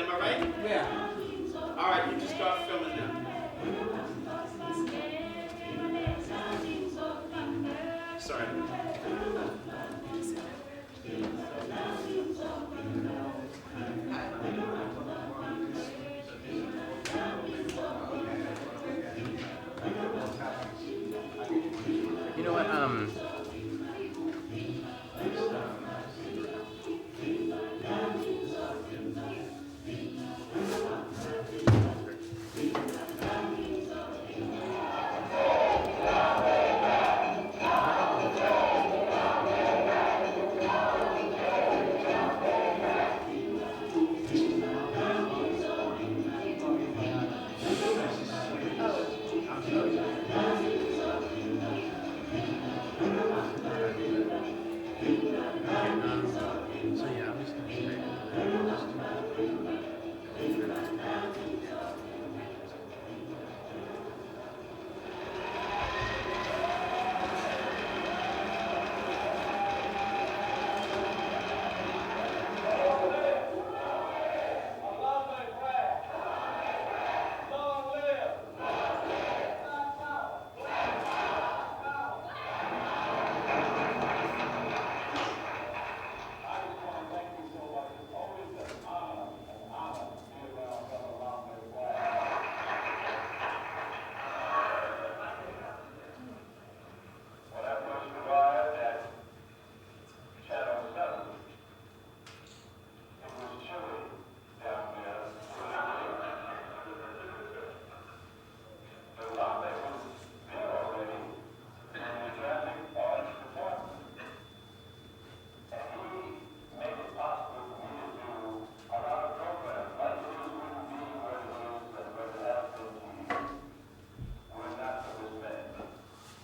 Am I right? Yeah. All right, you can start filming now. Sorry. You know what? So yeah, I'm just gonna straighten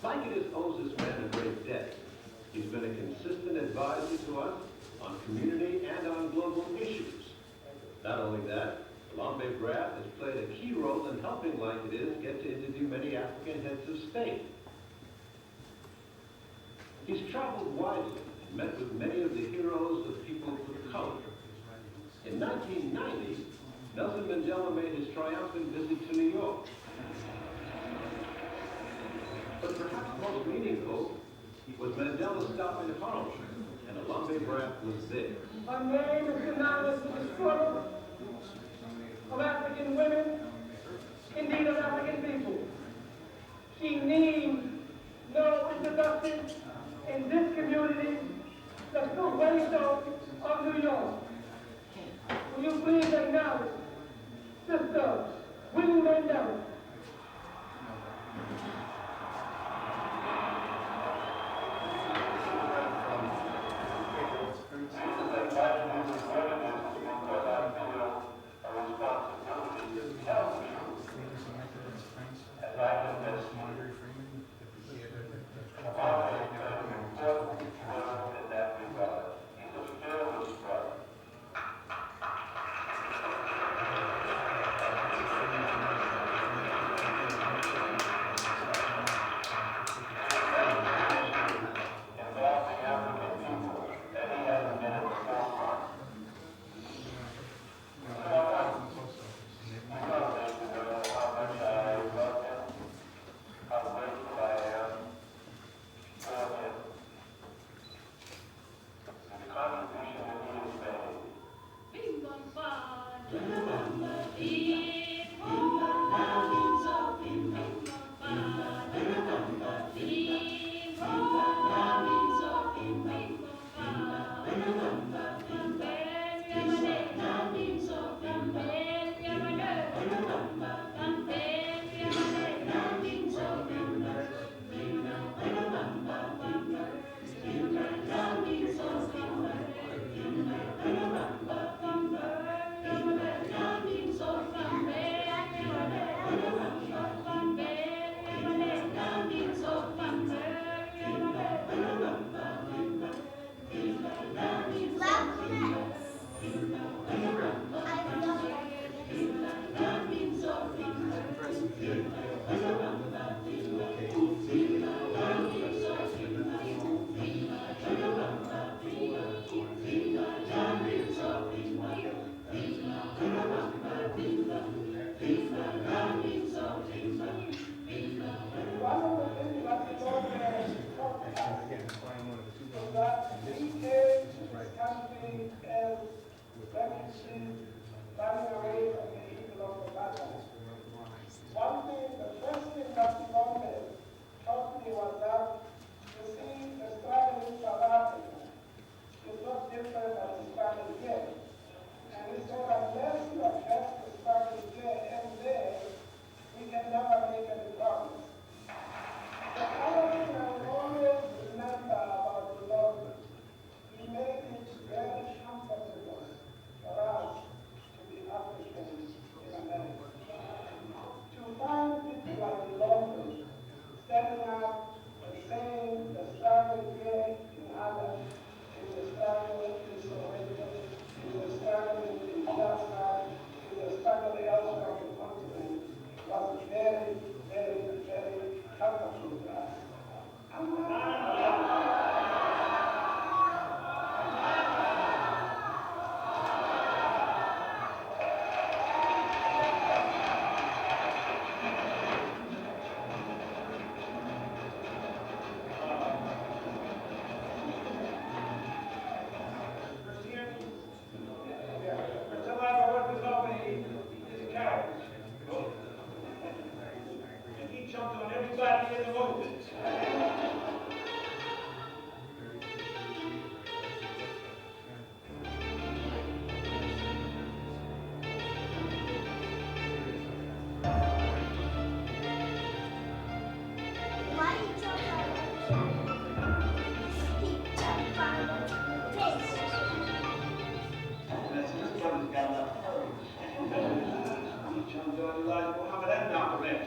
Blanketis owes this man a great debt. He's been a consistent advisor to us on community and on global issues. Not only that, Lambe Brad has played a key role in helping Blanketis get to interview many African heads of state. He's traveled widely and met with many of the heroes of people of color. In 1990, Nelson Mandela made his triumphant visit to New York. But perhaps most meaningful was Mandela's stop in Harlem, and Lambe Brad was there. Her name is synonymous with the struggle of African women, indeed of African people. She needs no introduction in this community, the Symposium of New York. Will you please acknowledge Sister Winnie Mandela?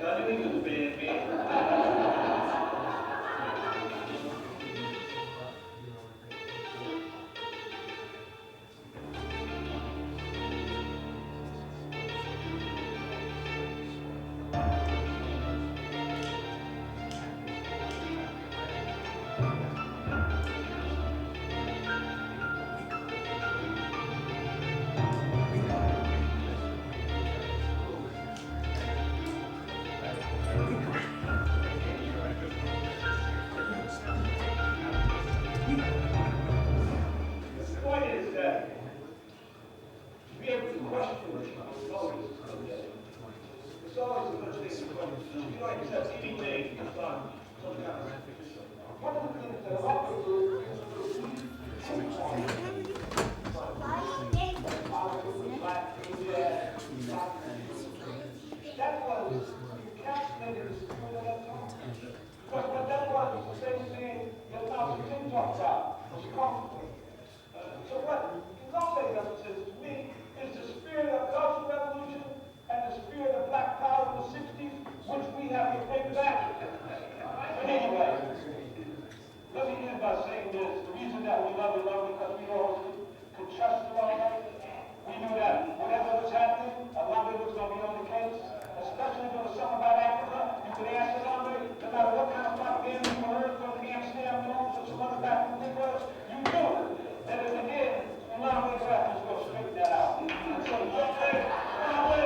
tell you he was being mean. The point is that to be able to question is always a good thing. It's always a good thing to question. You don't accept anything that's on some kind of one of the things that I've always do that was encapsulated this point at that time. Because what that was the same thing that Dr. King talked about, was conflict. So what Lombe represents to me is the spirit of cultural revolution and the spirit of black power in the 60s, which we have to bring back. But anyway, let me end by saying this. The reason that we love because we all could trust Lombe. We knew that whatever was happening, Lombe was going to be on the case. Especially if it was something about Africa, you could ask Lombe, no matter what kind of propaganda you heard from the Amsterdam News or some other African Negroes, you knew that in the end, Lombe was going to straighten that out. And so, long way, long way.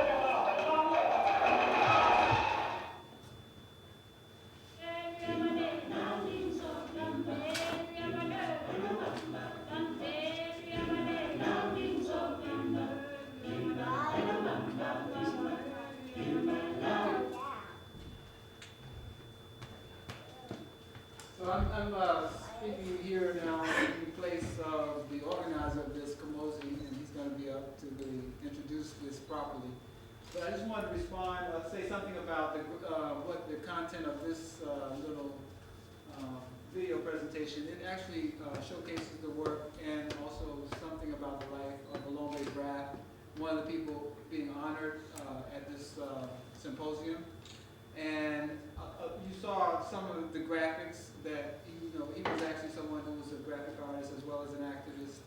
So I'm speaking here now in place of the organizer of this Symposium, and he's going to be up to introduce this properly. But I just wanted to respond, say something about what the content of this little video presentation. It actually showcases the work and also something about the life of Lombe Graf, one of the people being honored at this symposium. And you saw some of the graphics that, he was actually someone who was a graphic artist as well as an activist.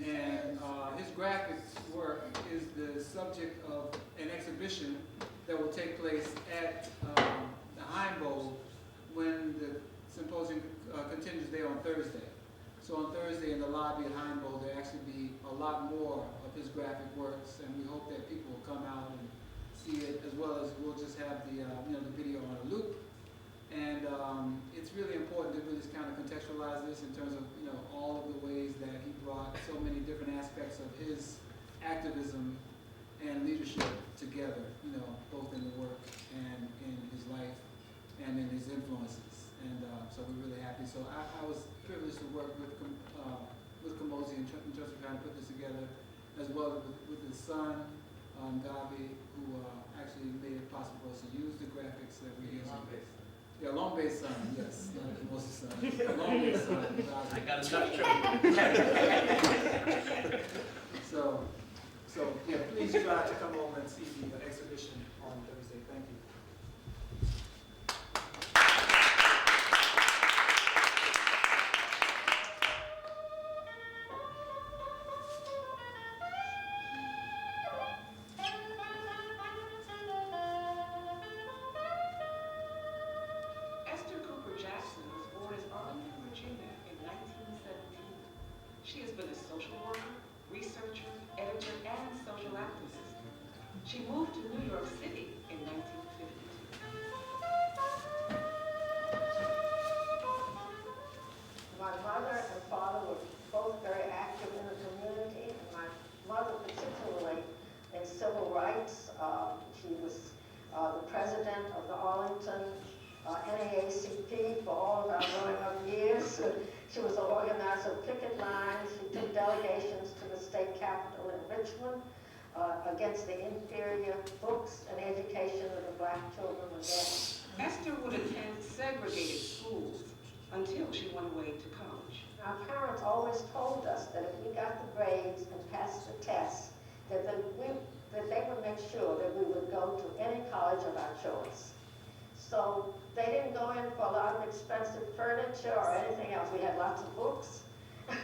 And his graphics work is the subject of an exhibition that will take place at the Heimbold when the symposium continues there on Thursday. So on Thursday in the lobby at Heimbold, there actually be a lot more of his graphic works, and we hope that people will come out and see it, as well as we'll just have the the video on a loop. And it's really important to really just kind of contextualize this in terms of all of the ways that he brought so many different aspects of his activism and leadership together, both in the work and in his life and in his influences. And so we're really happy. So I was privileged to work with Symposium in terms of trying to put this together, as well as with his son, Gabi, who actually made it possible for us to use the graphics that we're using. Yeah, Lombe's son, yes, Moses' son. Lombe's son. I got enough trouble. So yeah, please try to come over and see the exhibition on Thursday. Thank you. She has been a social worker, researcher, editor, and social activist. She moved to New York City in 1952. My mother and father were both very active in the community, and my mother particularly in civil rights. She was the president of the Arlington NAACP for all of our growing up years. She was the organizer of picket lines. She took delegations to the state capitol in Richmond against the inferior books and education of the black children were getting. Esther would attend segregated schools until she went away to college. Our parents always told us that if we got the grades and passed the tests, that they would make sure that we would go to any college of our choice. So they didn't go in for a lot of expensive furniture or anything else. We had lots of books and,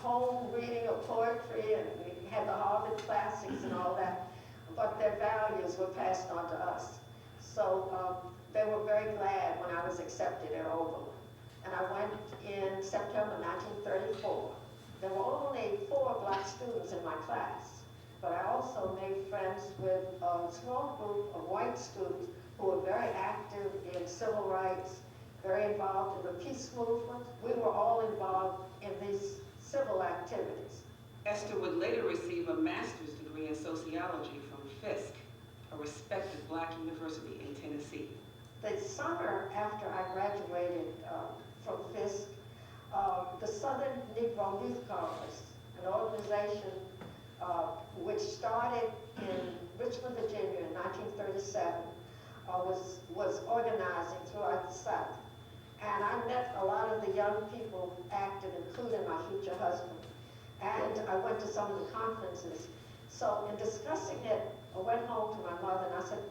home reading of poetry, and we had the Harvard classics and all that. But their values were passed on to us. So they were very glad when I was accepted at Oberlin. And I went in September 1934. There were only 4 black students in my class, but I also made friends with a small group of white students who were very active in civil rights, very involved in the peace movement. We were all involved in these civil activities. Esther would later receive a master's degree in sociology from Fisk, a respected black university in Tennessee. The summer after I graduated from Fisk, the Southern Negro Youth Congress, an organization which started in Richmond, Virginia in 1937, was organizing throughout the South. And I met a lot of the young people active, including my future husband. And I went to some of the conferences. So in discussing it, I went home to my mother and I said,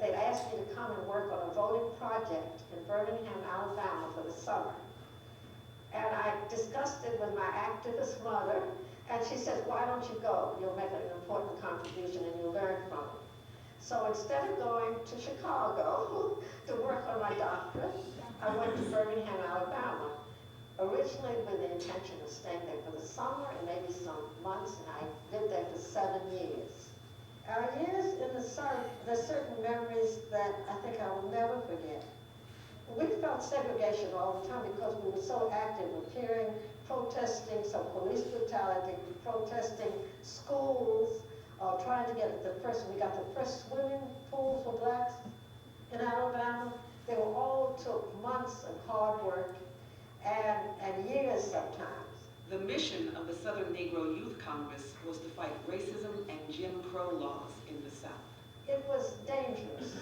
they'd asked me to come and work on a voting project in Birmingham, Alabama for the summer. And I discussed it with my activist mother, and she said, why don't you go? You'll make an important contribution and you'll learn from it. So instead of going to Chicago to work on my doctorate, I went to Birmingham, Alabama, originally with the intention of staying there for the summer and maybe some months, and I lived there for 7 years. Our years in the South, there's certain memories that I think I will never forget. We felt segregation all the time because we were so active, appearing, protesting some police brutality, protesting schools, trying to get we got the first swimming pool for blacks in Alabama. They were all took months of hard work and years sometimes. The mission of the Southern Negro Youth Congress was to fight racism and Jim Crow laws in the South. It was dangerous.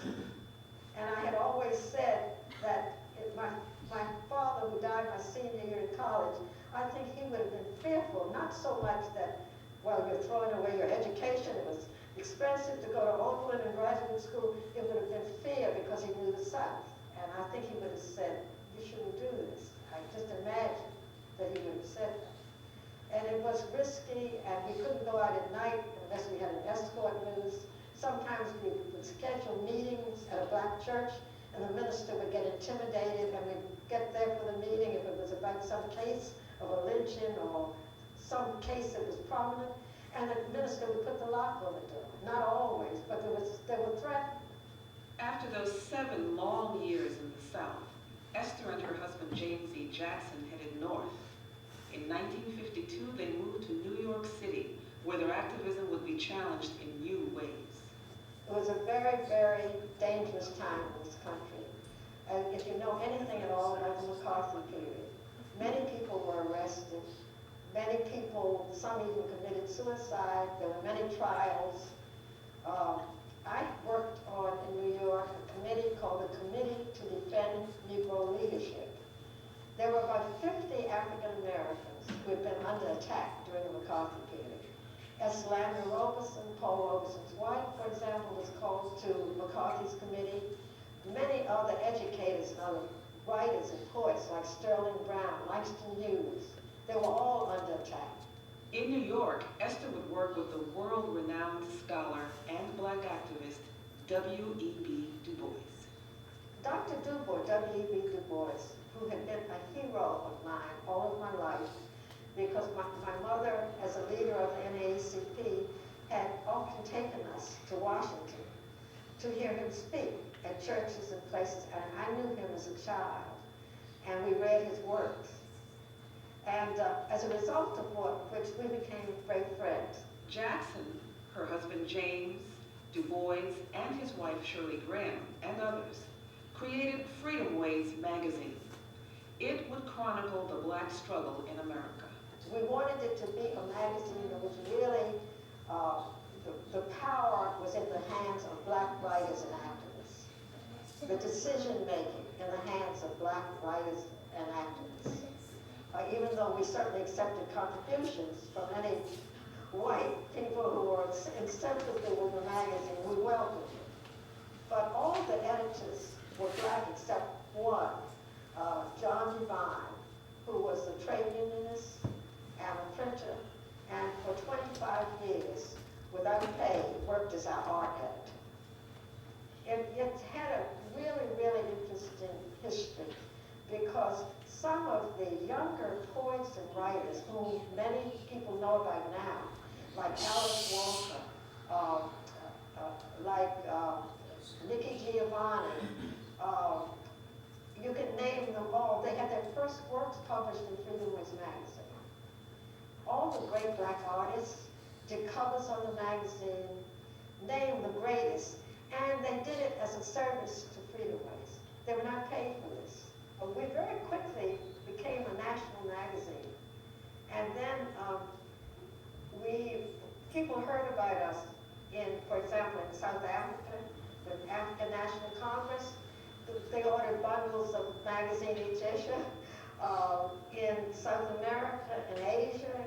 And I had always said that my father, who died my senior year in college, I think he would have been fearful, not so much that, well, you're throwing away your education, it was expensive to go to Oakland and graduate school, it would have been fear because he knew the South. And I think he would have said, you shouldn't do this. I just imagine that he would have said that. And it was risky, and we couldn't go out at night unless we had an escort news. Sometimes we would schedule meetings at a black church, and the minister would get intimidated, and we'd get there for the meeting if it was about some case of a lynching or some case that was prominent, and the minister would put the lock on the door. Not always, but they were threatened. After those 7 long years in the South, Esther and her husband James E. Jackson headed north. In 1952, they moved to New York City, where their activism would be challenged in new ways. It was a very, very dangerous time in this country. If you know anything at all about the McCarthy period, many people were arrested. Many people, some even committed suicide. There were many trials. I worked on, in New York, a committee called the Committee to Defend Negro Leadership. There were about 50 African Americans who had been under attack during the McCarthy period. S. Landry Robeson, Paul Robeson's wife, for example, was called to McCarthy's committee. Many other educators and other writers and poets like Sterling Brown, Langston Hughes, they were all under attack. In New York, Esther would work with the world-renowned scholar and black activist W.E.B. Du Bois. Dr. Du Bois, W.E.B. Du Bois, who had been a hero of mine all of my life, because my mother, as a leader of the NAACP, had often taken us to Washington to hear him speak at churches and places, and I knew him as a child, and we read his works. And as a result of which we became great friends. Jackson, her husband James, Du Bois, and his wife Shirley Graham, and others, created Freedom Ways magazine. It would chronicle the black struggle in America. We wanted it to be a magazine that was really, the power was in the hands of black writers and activists. The decision-making in the hands of black writers and activists. Even though we certainly accepted contributions from any white people who were in sympathy with the magazine, we welcomed it. of the editors were black except one, John Devine, who was a trade unionist and a printer, and for 25 years, without pay, worked as our art editor. It had a really, really interesting history because some of the younger poets and writers, whom many people know about now, like Alice Walker, Nikki Giovanni, you can name them all. They had their first works published in Freedom Ways magazine. All the great black artists did covers on the magazine, named the greatest, and they did it as a service to Freedom Ways. They were not paid for this. But we very quickly became a national magazine. And then people heard about us for example, in South Africa, the African National Congress. They ordered bundles of magazine each issue. In South America, in Asia,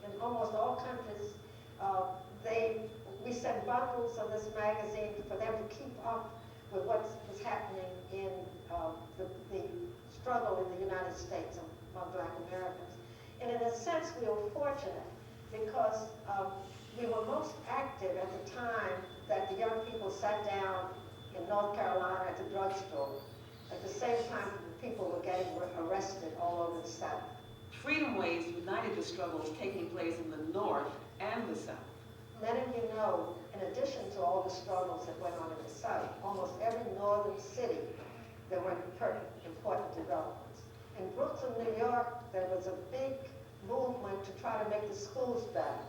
in almost all countries, we sent bundles of this magazine for them to keep up with what was happening in the struggle in the United States among black Americans. And in a sense, we were fortunate because we were most active at the time that the young people sat down in North Carolina at the drugstore. At the same time, people were getting arrested all over the South. Freedom Ways united the struggles taking place in the North and the South. Many of you know, in addition to all the struggles that went on in the South, almost every northern city, there were important developments. In Brooklyn, New York, there was a big movement to try to make the schools better,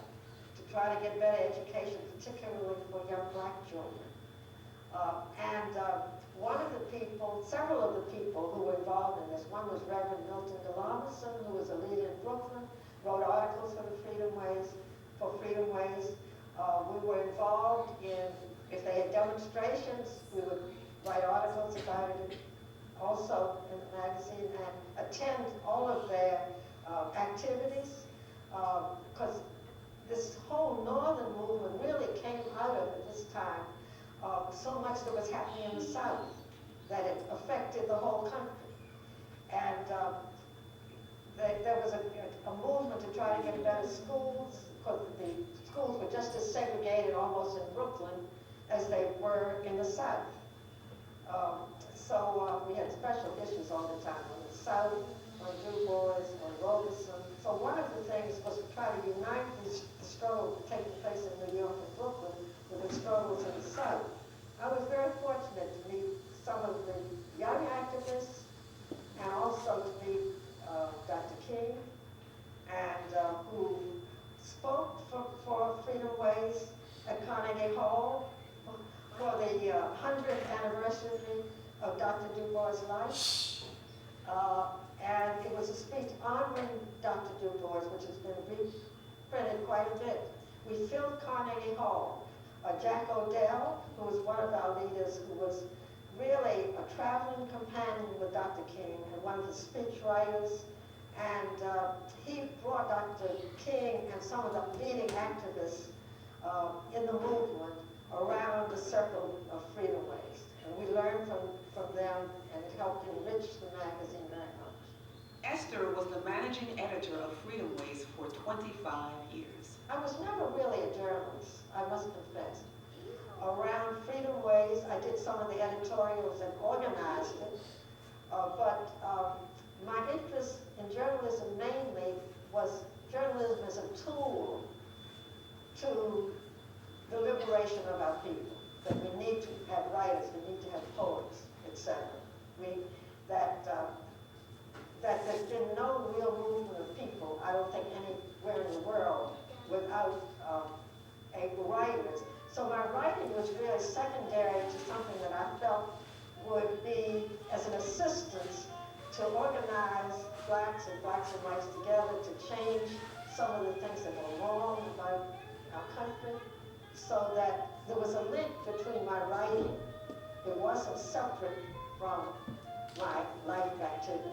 to try to get better education, particularly for young black children. Several of the people who were involved in this, one was Reverend Milton Delamison, who was a leader in Brooklyn, wrote articles for Freedom Ways. We were involved in, if they had demonstrations, we would write articles about it, also in the magazine, and attend all of their activities, because this whole northern movement really came out of at this time so much that was happening in the South that it affected the whole country. And there was a movement to try to get better schools, because the schools were just as segregated almost in Brooklyn as they were in the South. So we had special issues all the time on the South, on Du Bois, on Robeson. So one of the things was to try to unite the struggle taking place in New York and Brooklyn with the struggles in the South. I was very fortunate to meet some of the young activists and also to meet Dr. King, and who spoke for Freedom Ways at Carnegie Hall for the 100th anniversary of Dr. Du Bois' life. And it was a speech honoring Dr. Du Bois, which has been reprinted quite a bit. We filled Carnegie Hall. Jack Odell, who was one of our leaders, who was really a traveling companion with Dr. King and one of his speech writers. And he brought Dr. King and some of the leading activists in the movement around the circle of Freedom Ways. And we learned from them, and it helped enrich the magazine very much. Esther was the managing editor of Freedom Ways for 25 years. I was never really a journalist, I must confess. Around Freedom Ways, I did some of the editorials and organized it, but my interest in journalism mainly was journalism as a tool to the liberation of our people, that we need to have writers, we need to have poets, etc. That there's been no real movement of people, I don't think anywhere in the world, without writers. So my writing was really secondary to something that I felt would be as an assistance to organize blacks and whites together to change some of the things that were wrong about our country, so that there was a link between my writing. It wasn't separate from my life activity.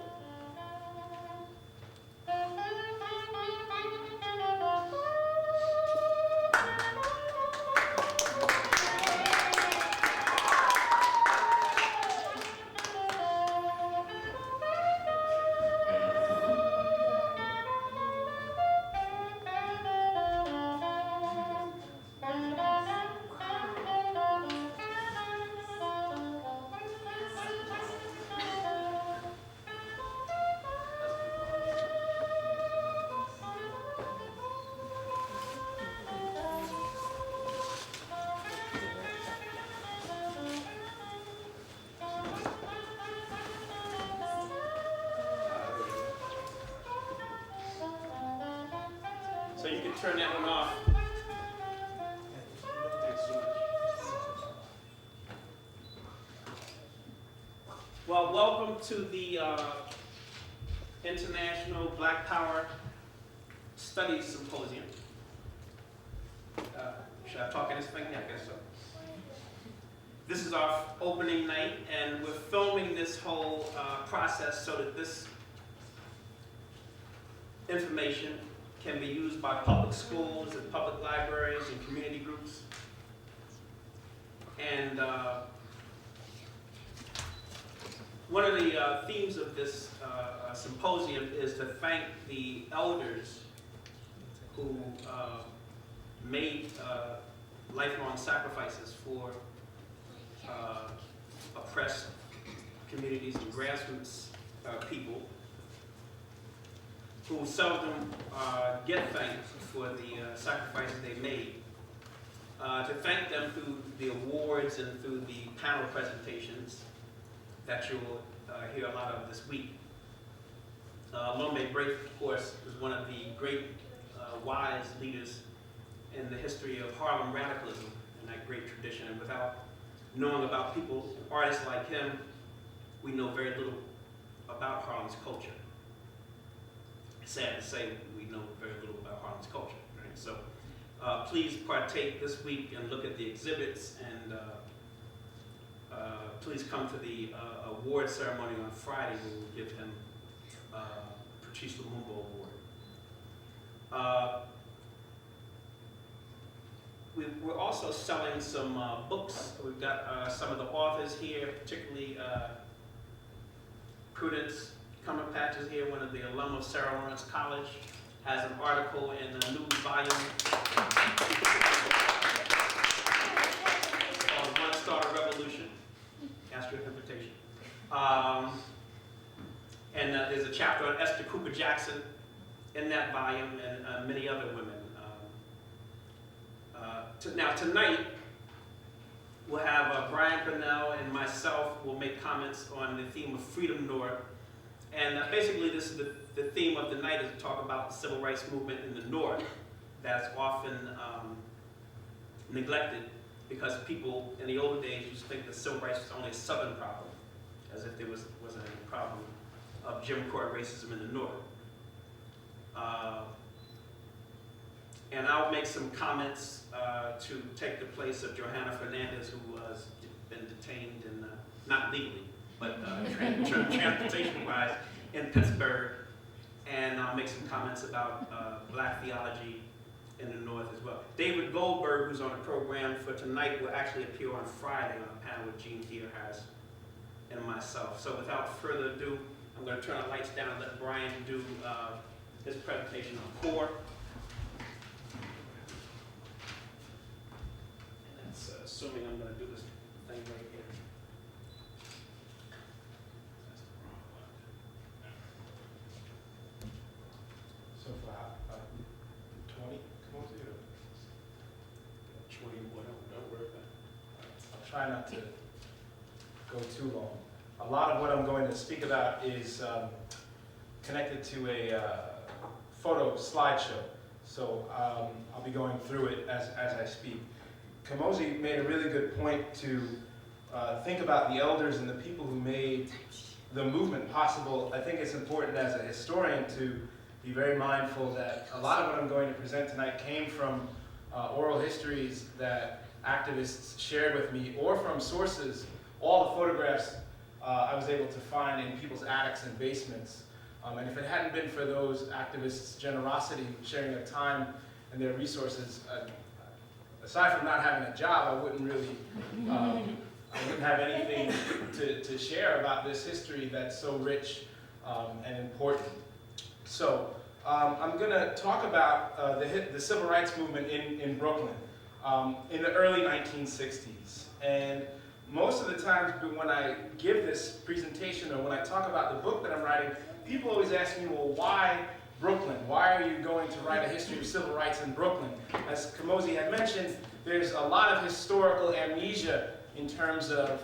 turn that one off. Well, welcome to the International Black Power Studies Symposium. Should I talk in this thing? Yeah, I guess so. This is our opening night, and we're filming this whole process so that this information can be used by public schools and public libraries and community groups. And one of the themes of this symposium is to thank the elders who made lifelong sacrifices for oppressed communities and grassroots people who seldom get thanked for the sacrifices they made. To thank them through the awards and through the panel presentations that you'll hear a lot of this week. Lomé Braith, of course, is one of the great wise leaders in the history of Harlem radicalism and that great tradition. And without knowing about people, artists like him, we know very little about Harlem's culture. Sad to say, we know very little about Harlem's culture. Right? So please partake this week and look at the exhibits, and please come to the award ceremony on Friday. We will give him Patrice Lumumba Award. We're also selling some books. We've got some of the authors here, particularly Prudence Cumberpatch is here, one of the alum of Sarah Lawrence College, has an article in a new volume called One Star Revolution. Ask your invitation. And there's a chapter on Esther Cooper Jackson in that volume, and many other women. Now tonight, we'll have Brian Purnell and myself will make comments on the theme of Freedom North. And basically this is the theme of the night, is to talk about the civil rights movement in the North that's often neglected, because people in the older days used to think that civil rights was only a Southern problem, as if there wasn't any problem of Jim Crow racism in the North. And I'll make some comments to take the place of Johanna Fernandez, who has been detained in, not legally, but transportation-wise, in Pittsburgh. And I'll make some comments about black theology in the North as well. David Goldberg, who's on the program for tonight, will actually appear on Friday on a panel with Jean Theoharis and myself. So without further ado, I'm going to turn the lights down and let Brian do his presentation on CORE. And that's assuming I'm going to do this thing right here. So for 20, come on to you. 20, don't worry about it. I'll try not to go too long. A lot of what I'm going to speak about is connected to a photo slideshow. So I'll be going through it as I speak. Kamosi made a really good point to think about the elders and the people who made the movement possible. I think it's important as a historian to be very mindful that a lot of what I'm going to present tonight came from oral histories that activists shared with me, or from sources. All the photographs I was able to find in people's attics and basements. And if it hadn't been for those activists' generosity, sharing their time and their resources, aside from not having a job, I wouldn't really, I wouldn't have anything to share about this history that's so rich and important. So I'm going to talk about the civil rights movement in Brooklyn in the early 1960s. And most of the times when I give this presentation, or when I talk about the book that I'm writing, people always ask me, well, why Brooklyn? Why are you going to write a history of civil rights in Brooklyn? As Kamosi had mentioned, there's a lot of historical amnesia in terms of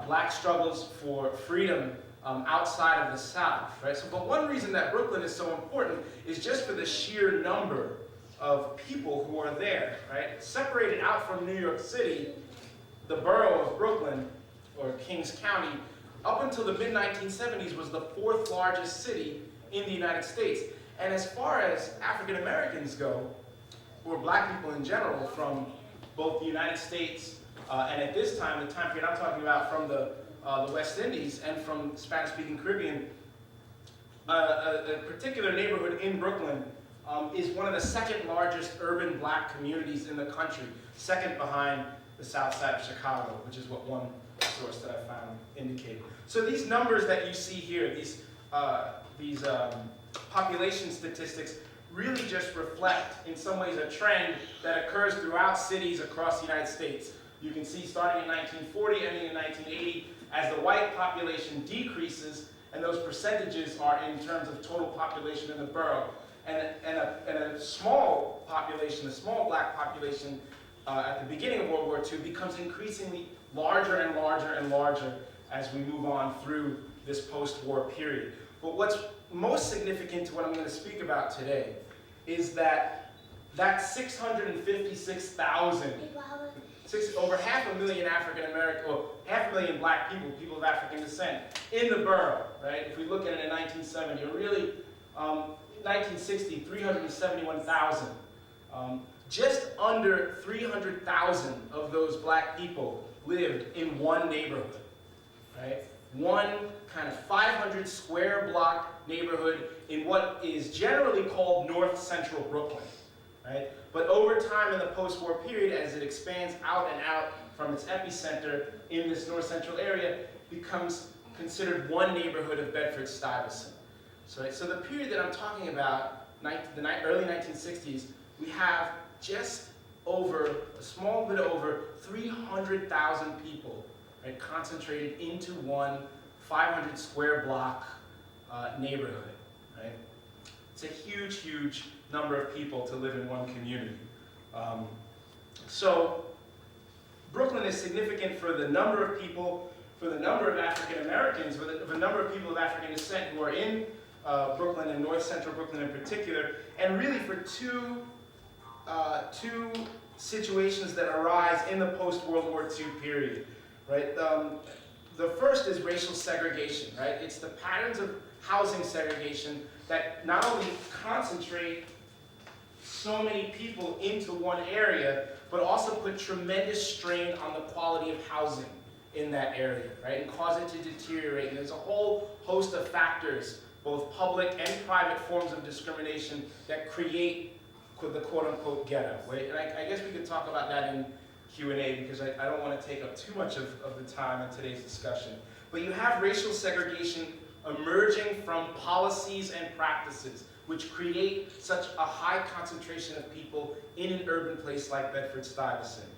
black struggles for freedom outside of the South, right? So, but one reason that Brooklyn is so important is just for the sheer number of people who are there, right? Separated out from New York City, the borough of Brooklyn, or Kings County, up until the mid-1970s was the 4th largest city in the United States. And as far as African Americans go, or black people in general, from both the United States and at this time, the time period I'm talking about, from the West Indies and from Spanish-speaking Caribbean, a particular neighborhood in Brooklyn is one of the 2nd largest urban black communities in the country, 2nd behind the south side of Chicago, which is what one source that I found indicated. So these numbers that you see here, these population statistics, really just reflect, in some ways, a trend that occurs throughout cities across the United States. You can see starting in 1940, ending in 1980, as the white population decreases, and those percentages are in terms of total population in the borough, and a small population, a small black population, at the beginning of World War II becomes increasingly larger and larger and larger as we move on through this post-war period. But what's most significant to what I'm going to speak about today is that 656,000, over 500,000 African American, or 500,000 black people, people of African descent, in the borough, right? If we look at it in 1970, or really 1960, 371,000. Just under 300,000 of those black people lived in one neighborhood, right? One kind of 500 square block neighborhood in what is generally called North Central Brooklyn, right? But over time in the post-war period, as it expands out and out from its epicenter in this North Central area, becomes considered one neighborhood of Bedford-Stuyvesant. So the period that I'm talking about, the early 1960s, we have just over, a small bit over 300,000 people, right, concentrated into one 500 square block neighborhood, right? It's a huge, huge number of people to live in one community. So Brooklyn is significant for the number of people, for the number of African Americans, for the number of people of African descent who are in Brooklyn and North Central Brooklyn in particular, and really for two situations that arise in the post-World War II period, right? The first is racial segregation, right? It's the patterns of housing segregation that not only concentrate so many people into one area, but also put tremendous strain on the quality of housing in that area, right? And cause it to deteriorate. And there's a whole host of factors, both public and private forms of discrimination, that create the quote-unquote ghetto, right? And I guess we could talk about that in Q&A, because I don't want to take up too much of the time in today's discussion. But you have racial segregation emerging from policies and practices which create such a high concentration of people in an urban place like Bedford-Stuyvesant.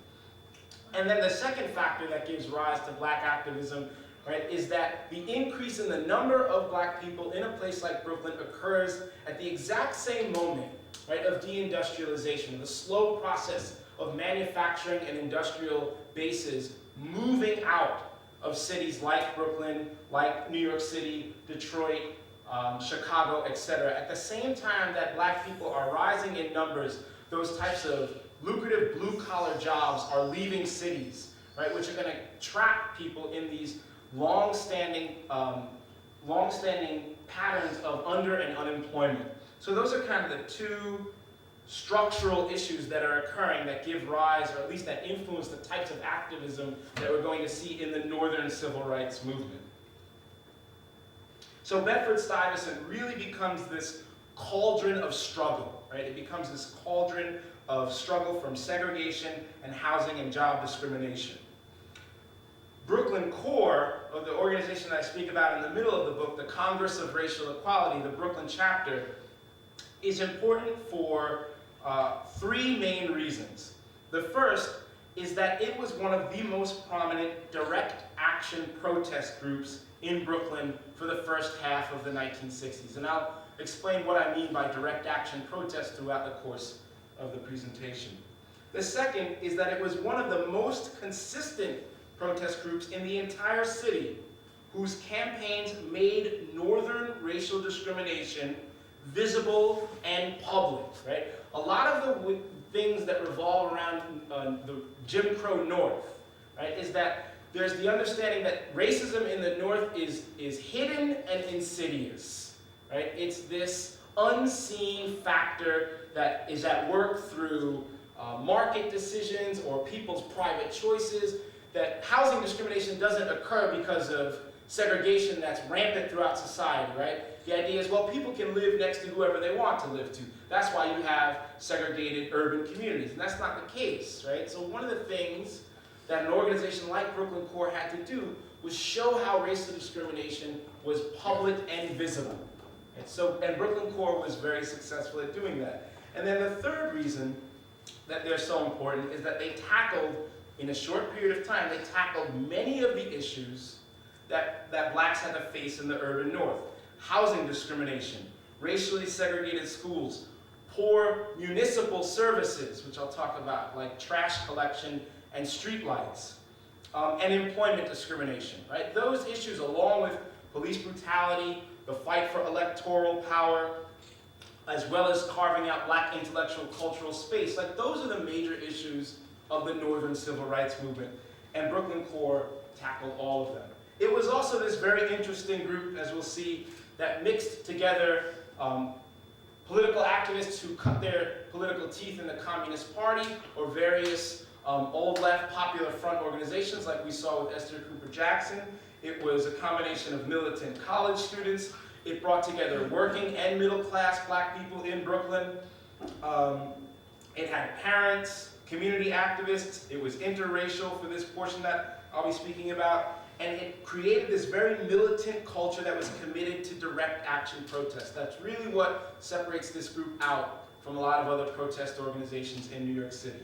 And then the second factor that gives rise to black activism, right, is that the increase in the number of black people in a place like Brooklyn occurs at the exact same moment, right, of deindustrialization, the slow process of manufacturing and industrial bases moving out of cities like Brooklyn, like New York City, Detroit, Chicago, etc. At the same time that black people are rising in numbers, those types of lucrative blue-collar jobs are leaving cities, right, which are going to trap people in these long-standing patterns of under and unemployment. So those are kind of the two structural issues that are occurring that give rise, or at least that influence the types of activism that we're going to see in the Northern Civil Rights Movement. So Bedford-Stuyvesant really becomes this cauldron of struggle, right? It becomes this cauldron of struggle from segregation and housing and job discrimination. Brooklyn Core, of the organization that I speak about in the middle of the book, the Congress of Racial Equality, the Brooklyn chapter, is important for three main reasons. The first is that it was one of the most prominent direct action protest groups in Brooklyn for the first half of the 1960s. And I'll explain what I mean by direct action protest throughout the course of the presentation. The second is that it was one of the most consistent protest groups in the entire city, whose campaigns made Northern racial discrimination visible, and public, right? A lot of the things that revolve around the Jim Crow North, right, is that there's the understanding that racism in the North is hidden and insidious, right? It's this unseen factor that is at work through market decisions or people's private choices, that housing discrimination doesn't occur because of segregation that's rampant throughout society, right? The idea is, well, people can live next to whoever they want to live to. That's why you have segregated urban communities, and that's not the case, right? So one of the things that an organization like Brooklyn Core had to do was show how racial discrimination was public and visible. And Brooklyn Core was very successful at doing that. And then the third reason that they're so important is that they tackled, in a short period of time, they tackled many of the issues that blacks had to face in the urban North. Housing discrimination, racially segregated schools, poor municipal services, which I'll talk about, like trash collection and streetlights, and employment discrimination, right? Those issues, along with police brutality, the fight for electoral power, as well as carving out black intellectual cultural space, like those are the major issues of the Northern Civil Rights Movement, and Brooklyn Core tackled all of them. It was also this very interesting group, as we'll see, that mixed together political activists who cut their political teeth in the Communist Party or various old left popular front organizations like we saw with Esther Cooper Jackson. It was a combination of militant college students. It brought together working and middle class black people in Brooklyn. It had parents, community activists. It was interracial for this portion that I'll be speaking about. And it created this very militant culture that was committed to direct action protest. That's really what separates this group out from a lot of other protest organizations in New York City.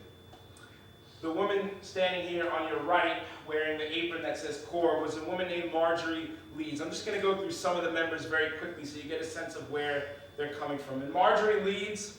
The woman standing here on your right, wearing the apron that says CORE, was a woman named Marjorie Leeds. I'm just going to go through some of the members very quickly so you get a sense of where they're coming from. And Marjorie Leeds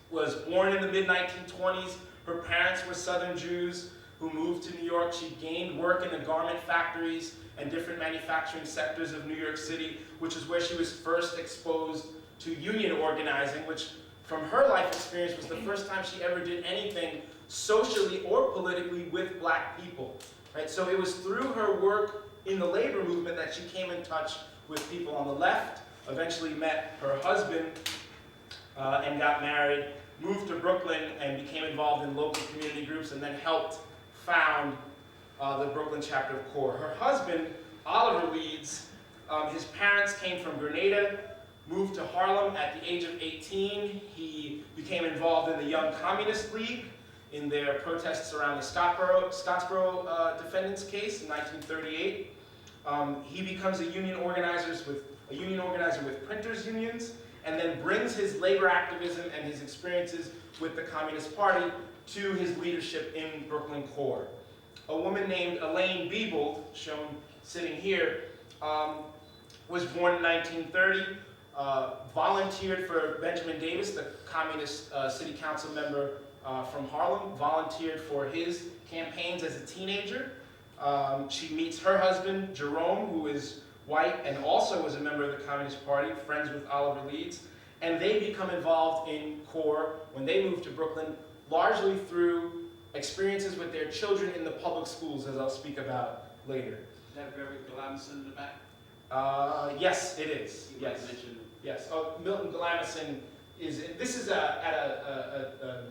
was born in the mid-1920s. Her parents were Southern Jews who moved to New York. She gained work in the garment factories and different manufacturing sectors of New York City, which is where she was first exposed to union organizing, which from her life experience was the first time she ever did anything socially or politically with black people. Right? So it was through her work in the labor movement that she came in touch with people on the left, eventually met her husband and got married, moved to Brooklyn and became involved in local community groups, and then helped found the Brooklyn chapter of CORE. Her husband, Oliver Leeds, his parents came from Grenada, moved to Harlem at the age of 18. He became involved in the Young Communist League in their protests around the Scottsboro defendants case in 1938. He becomes a union organizer with printers unions, and then brings his labor activism and his experiences with the Communist Party to his leadership in Brooklyn Core. A woman named Elaine Biebold, shown sitting here, was born in 1930, volunteered for Benjamin Davis, the communist city council member from Harlem, volunteered for his campaigns as a teenager. She meets her husband, Jerome, who is white and also was a member of the Communist Party, friends with Oliver Leeds, and they become involved in CORE when they move to Brooklyn, largely through experiences with their children in the public schools, as I'll speak about later. Is that Reverend Galamison in the back? Yes, it is. You Yes. mentioned. Yes. Oh, Milton Galamison is. This is a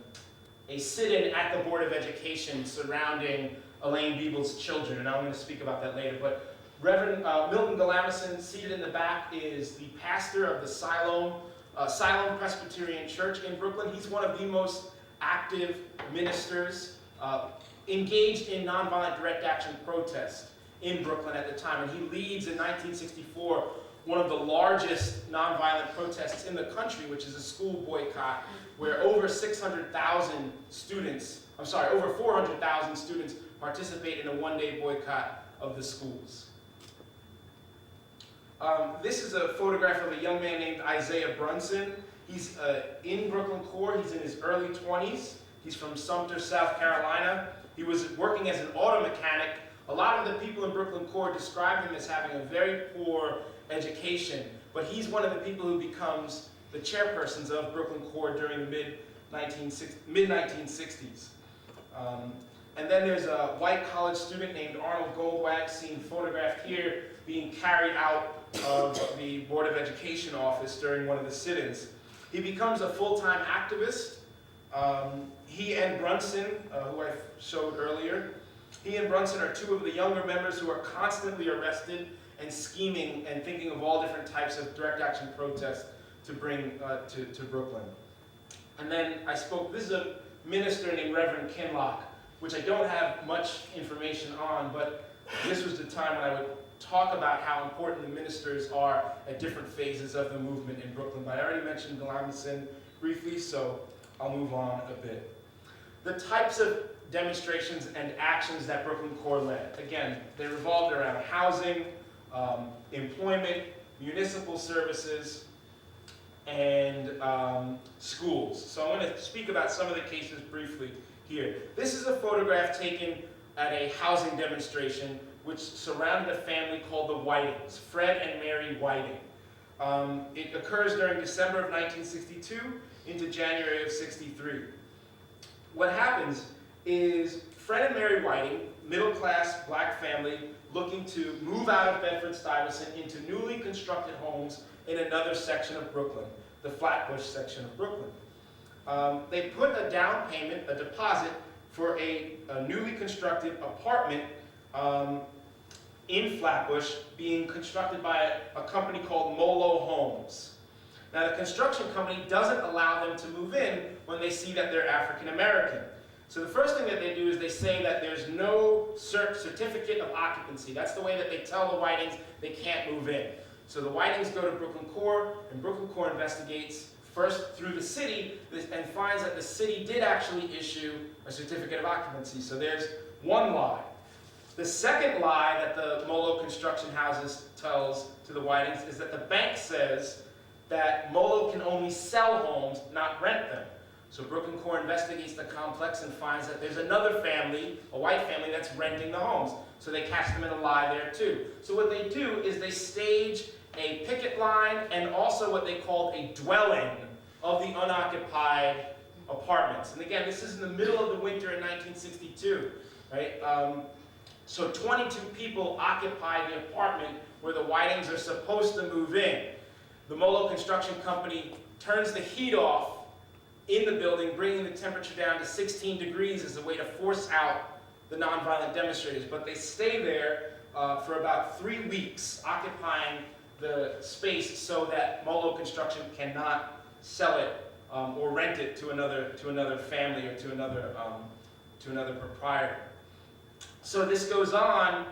sit-in at the Board of Education surrounding Elaine Biebold's children, and I'm going to speak about that later. But Reverend Milton Galamison, seated in the back, is the pastor of the Siloam Presbyterian Church in Brooklyn. He's one of the most active ministers engaged in nonviolent direct action protests in Brooklyn at the time. And he leads in 1964 one of the largest nonviolent protests in the country, which is a school boycott, where over 400,000 students participate in a one-day boycott of the schools. This is a photograph of a young man named Isaiah Brunson. He's in Brooklyn Core. He's in his early 20s. He's from Sumter, South Carolina. He was working as an auto mechanic. A lot of the people in Brooklyn Core describe him as having a very poor education, but he's one of the people who becomes the chairpersons of Brooklyn Core during the mid-1960s. And then there's a white college student named Arnold Goldwag, seen photographed here, being carried out of the Board of Education office during one of the sit-ins. He becomes a full-time activist. He and Brunson, who I showed earlier, he and Brunson are two of the younger members who are constantly arrested and scheming and thinking of all different types of direct action protests to bring to Brooklyn. And then this is a minister named Reverend Kinlock, which I don't have much information on, but this was the time when I would talk about how important the ministers are at different phases of the movement in Brooklyn. But I already mentioned Galamison briefly, so I'll move on a bit. The types of demonstrations and actions that Brooklyn Core led. Again, they revolved around housing, employment, municipal services, and schools. So I'm going to speak about some of the cases briefly here. This is a photograph taken at a housing demonstration which surrounded a family called the Whitings, Fred and Mary Whiting. It occurs during December of 1962 into January of 63. What happens is Fred and Mary Whiting, middle-class black family, looking to move out of Bedford-Stuyvesant into newly constructed homes in another section of Brooklyn, the Flatbush section of Brooklyn. They put a down payment, a deposit, for a newly constructed apartment in Flatbush being constructed by a company called Molo Homes. Now, the construction company doesn't allow them to move in when they see that they're African American. So the first thing that they do is they say that there's no certificate of occupancy. That's the way that they tell the Whitings they can't move in. So the Whitings go to Brooklyn Core, and Brooklyn Core investigates first through the city and finds that the city did actually issue a certificate of occupancy. So there's one lie. The second lie that the Molo Construction Houses tells to the Whitings is that the bank says that Molo can only sell homes, not rent them. So Brooklyn Core investigates the complex and finds that there's another family, a white family, that's renting the homes. So they catch them in a lie there too. So what they do is they stage a picket line and also what they called a dwelling of the unoccupied apartments. And again, this is in the middle of the winter in 1962, right? So 22 people occupy the apartment where the Whitings are supposed to move in. The Molo Construction Company turns the heat off in the building, bringing the temperature down to 16 degrees as a way to force out the nonviolent demonstrators. But they stay there for about 3 weeks, occupying the space so that Molo Construction cannot sell it or rent it to another family or to another proprietor. So this goes on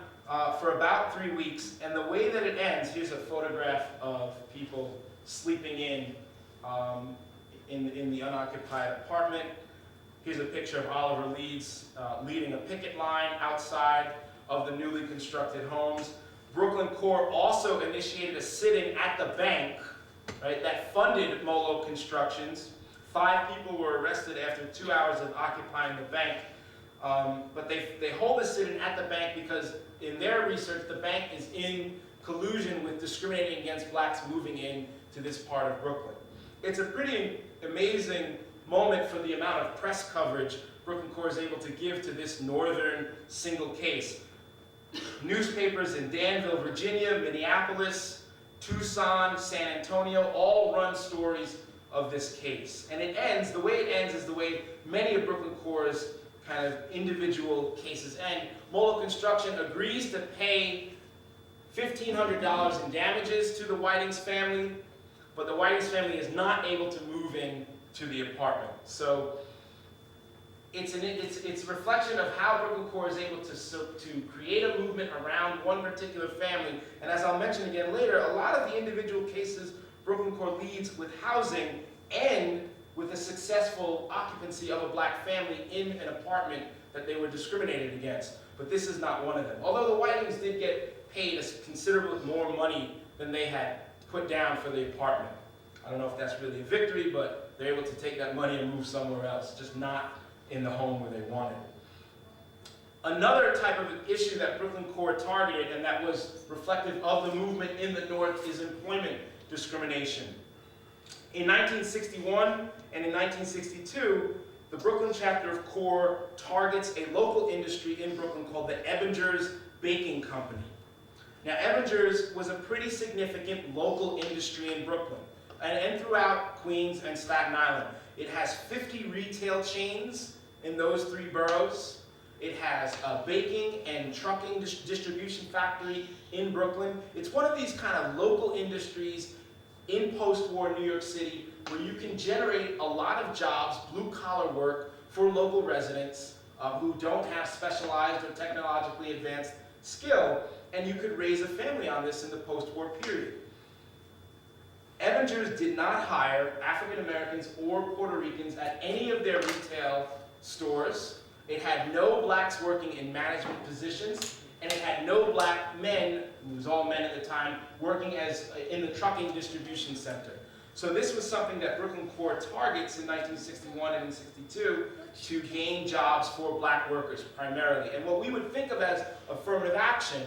for about 3 weeks, and the way that it ends, here's a photograph of people sleeping in the unoccupied apartment. Here's a picture of Oliver Leeds leading a picket line outside of the newly constructed homes. Brooklyn Core also initiated a sit-in at the bank, right, that funded Molo Constructions. 5 people were arrested after 2 hours of occupying the bank. But they hold a sit-in at the bank because in their research, the bank is in collusion with discriminating against blacks moving in to this part of Brooklyn. It's a pretty amazing moment for the amount of press coverage Brooklyn Core is able to give to this northern single case. Newspapers in Danville, Virginia, Minneapolis, Tucson, San Antonio, all run stories of this case. And it ends, the way it ends is the way many of Brooklyn Core's kind of individual cases end. Molo Construction agrees to pay $1,500 in damages to the Whitings family, but the Whitings family is not able to move in to the apartment. So it's a reflection of how Brooklyn Core is able to create a movement around one particular family. And as I'll mention again later, a lot of the individual cases Brooklyn Core leads with housing end with a successful occupancy of a black family in an apartment that they were discriminated against. But this is not one of them. Although the Whitings did get paid considerably more money than they had put down for the apartment. I don't know if that's really a victory, but they're able to take that money and move somewhere else, just not in the home where they wanted. Another type of issue that Brooklyn Core targeted and that was reflective of the movement in the North is employment discrimination. In 1961 and in 1962, the Brooklyn chapter of CORE targets a local industry in Brooklyn called the Evangers Baking Company. Now, Evangers was a pretty significant local industry in Brooklyn and throughout Queens and Staten Island. It has 50 retail chains in those 3 boroughs. It has a baking and trucking distribution factory in Brooklyn. It's one of these kind of local industries in post-war New York City where you can generate a lot of jobs, blue-collar work, for local residents who don't have specialized or technologically advanced skill, and you could raise a family on this in the post-war period. Evangers did not hire African Americans or Puerto Ricans at any of their retail stores. It had no blacks working in management positions, and it had no black men, it was all men at the time, working in the trucking distribution center. So this was something that Brooklyn CORE targets in 1961 and 62 to gain jobs for black workers primarily. And what we would think of as affirmative action,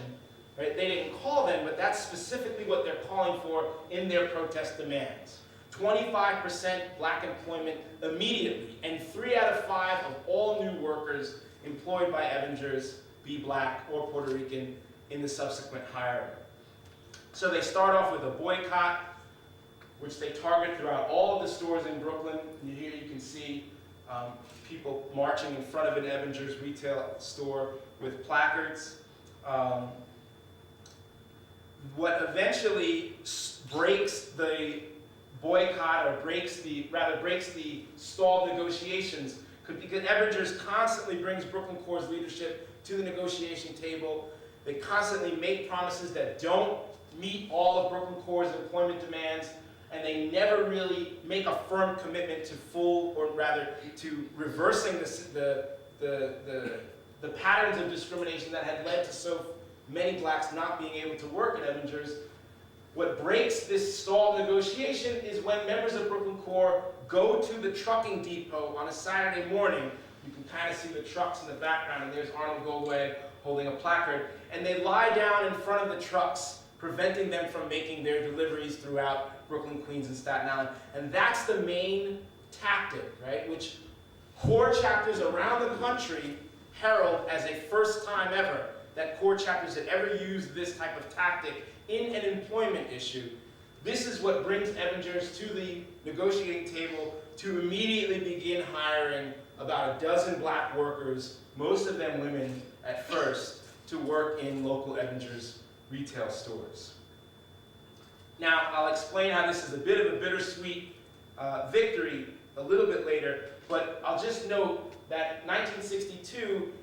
right, they didn't call them, but that's specifically what they're calling for in their protest demands. 25% black employment immediately, and 3 out of 5 of all new workers employed by Evangers be black or Puerto Rican in the subsequent hiring. So they start off with a boycott, which they target throughout all of the stores in Brooklyn. And here you can see people marching in front of an Evangers retail store with placards. What eventually breaks the boycott, or breaks the stalled negotiations, because Evangers constantly brings Brooklyn CORE's leadership to the negotiation table. They constantly make promises that don't meet all of Brooklyn CORE's employment demands, and they never really make a firm commitment to to reversing the patterns of discrimination that had led to so many blacks not being able to work at Evangers. What breaks this stalled negotiation is when members of Brooklyn CORE go to the trucking depot on a Saturday morning. You can kind of see the trucks in the background, and there's Arnold Goldway holding a placard, and they lie down in front of the trucks, preventing them from making their deliveries throughout Brooklyn, Queens, and Staten Island. And that's the main tactic, right, which CORE chapters around the country herald as a first time ever that CORE chapters had ever used this type of tactic in an employment issue. This is what brings Evangers to the negotiating table to immediately begin hiring about a dozen black workers, most of them women at first, to work in local Evangers retail stores. Now, I'll explain how this is a bit of a bittersweet victory a little bit later, but I'll just note that 1962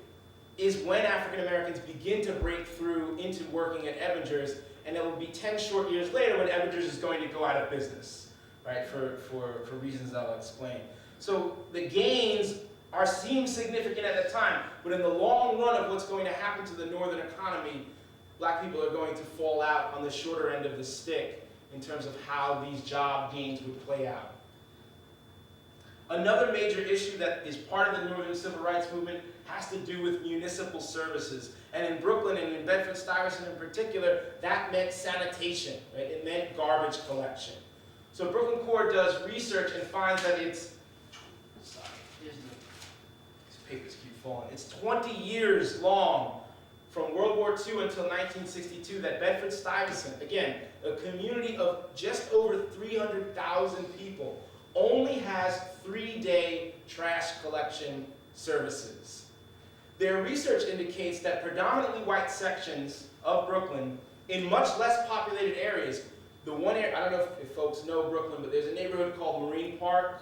is when African Americans begin to break through into working at Evangers, and it will be 10 short years later when Evangers is going to go out of business, right, for reasons I'll explain. So the gains seem significant at the time, but in the long run of what's going to happen to the northern economy, black people are going to fall out on the shorter end of the stick in terms of how these job gains would play out. Another major issue that is part of the Northern Civil Rights Movement has to do with municipal services. And in Brooklyn and in Bedford-Stuyvesant in particular, that meant sanitation, right? It meant garbage collection. So Brooklyn CORE does research and finds that these papers keep falling. It's 20 years long, from World War II until 1962, that Bedford-Stuyvesant, again, a community of just over 300,000 people, only has 3-day trash collection services. Their research indicates that predominantly white sections of Brooklyn, in much less populated areas, the one area, I don't know if folks know Brooklyn, but there's a neighborhood called Marine Park.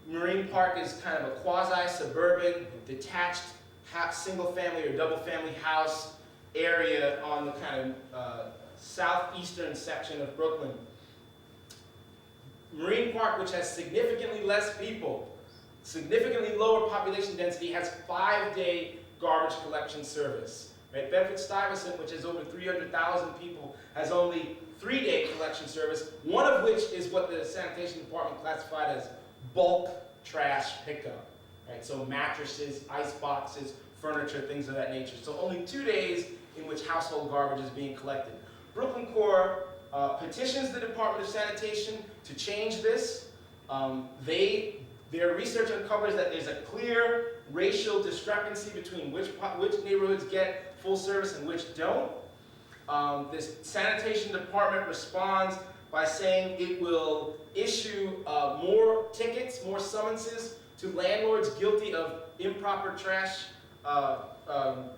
Marine Park is kind of a quasi-suburban, detached single-family or double-family house area on the kind of southeastern section of Brooklyn. Marine Park, which has significantly less people, significantly lower population density, has 5-day garbage collection service. Right? Bedford-Stuyvesant, which has over 300,000 people, has only 3-day collection service, one of which is what the sanitation department classified as bulk trash pickup. Right? So mattresses, ice boxes, furniture, things of that nature. So only 2 days in which household garbage is being collected. Brooklyn CORE petitions the Department of Sanitation to change this. Their research uncovers that there's a clear racial discrepancy between which neighborhoods get full service and which don't. This sanitation department responds by saying it will issue more tickets, more summonses to landlords guilty of improper trash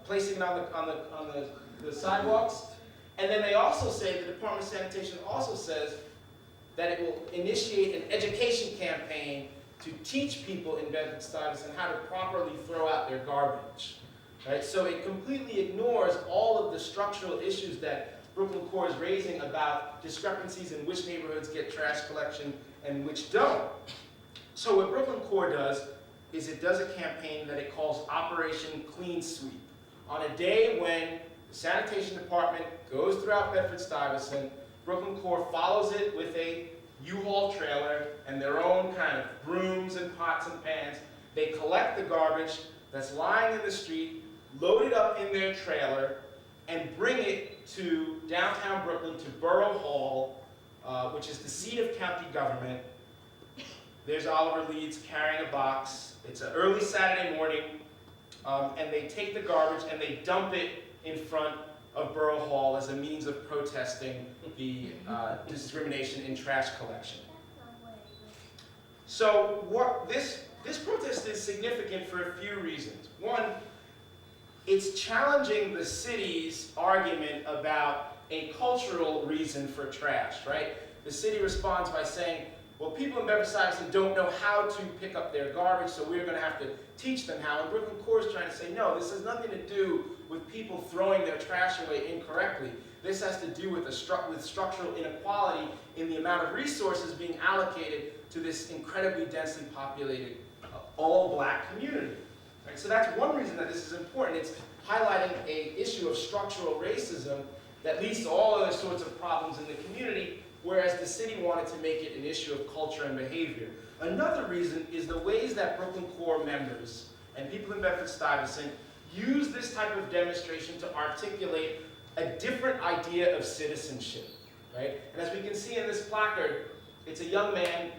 placing it on the sidewalks. And then they also say, the Department of Sanitation also says that it will initiate an education campaign to teach people in Bedford-Stuyvesant how to properly throw out their garbage. Right? So it completely ignores all of the structural issues that Brooklyn Core is raising about discrepancies in which neighborhoods get trash collection and which don't. So what Brooklyn Core does is it does a campaign that it calls Operation Clean Sweep. On a day when the sanitation department goes throughout Bedford-Stuyvesant, Brooklyn Core follows it with a U-Haul trailer and their own kind of brooms and pots and pans. They collect the garbage that's lying in the street, load it up in their trailer, and bring it to downtown Brooklyn, to Borough Hall, which is the seat of county government. There's Oliver Leeds carrying a box. It's an early Saturday morning, and they take the garbage and they dump it in front of Borough Hall as a means of protesting the discrimination in trash collection. So this protest is significant for a few reasons. One, it's challenging the city's argument about a cultural reason for trash, right? The city responds by saying, well, people in Bedford-Stuyvesant don't know how to pick up their garbage, so we're going to have to teach them how. And Brooklyn Core is trying to say, no, this has nothing to do with people throwing their trash away incorrectly. This has to do with structural inequality in the amount of resources being allocated to this incredibly densely populated, all-black community. Right? So that's one reason that this is important. It's highlighting an issue of structural racism that leads to all other sorts of problems in the community, whereas the city wanted to make it an issue of culture and behavior. Another reason is the ways that Brooklyn Core members and people in Bedford-Stuyvesant use this type of demonstration to articulate a different idea of citizenship, right? And as we can see in this placard, it's a young man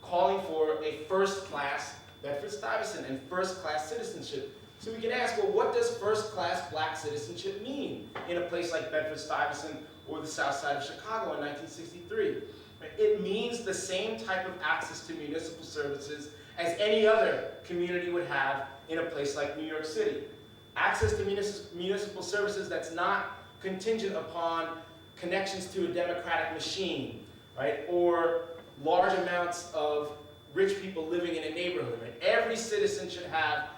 calling for a first-class Bedford-Stuyvesant and first-class citizenship. So we can ask, well, what does first-class black citizenship mean in a place like Bedford-Stuyvesant or the south side of Chicago in 1963? It means the same type of access to municipal services as any other community would have in a place like New York City. Access to municipal services that's not contingent upon connections to a democratic machine, right? Or large amounts of rich people living in a neighborhood, right? Every citizen should have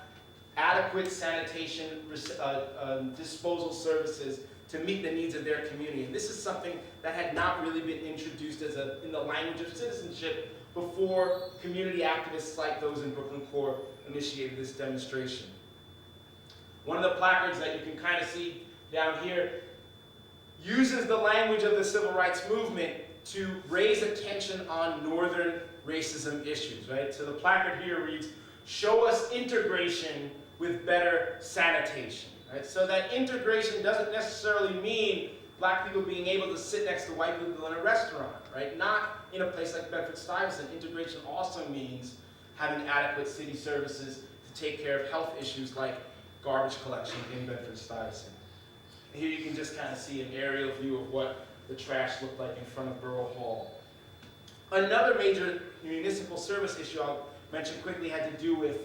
adequate sanitation disposal services to meet the needs of their community. And this is something that had not really been introduced in the language of citizenship before community activists like those in Brooklyn Core initiated this demonstration. One of the placards that you can kind of see down here uses the language of the civil rights movement to raise attention on northern racism issues, right? So the placard here reads, "Show us integration with better sanitation." Right? So that integration doesn't necessarily mean black people being able to sit next to white people in a restaurant, right? Not in a place like Bedford-Stuyvesant. Integration also means having adequate city services to take care of health issues like garbage collection in Bedford-Stuyvesant. Here you can just kind of see an aerial view of what the trash looked like in front of Borough Hall. Another major municipal service issue I'll mention quickly had to do with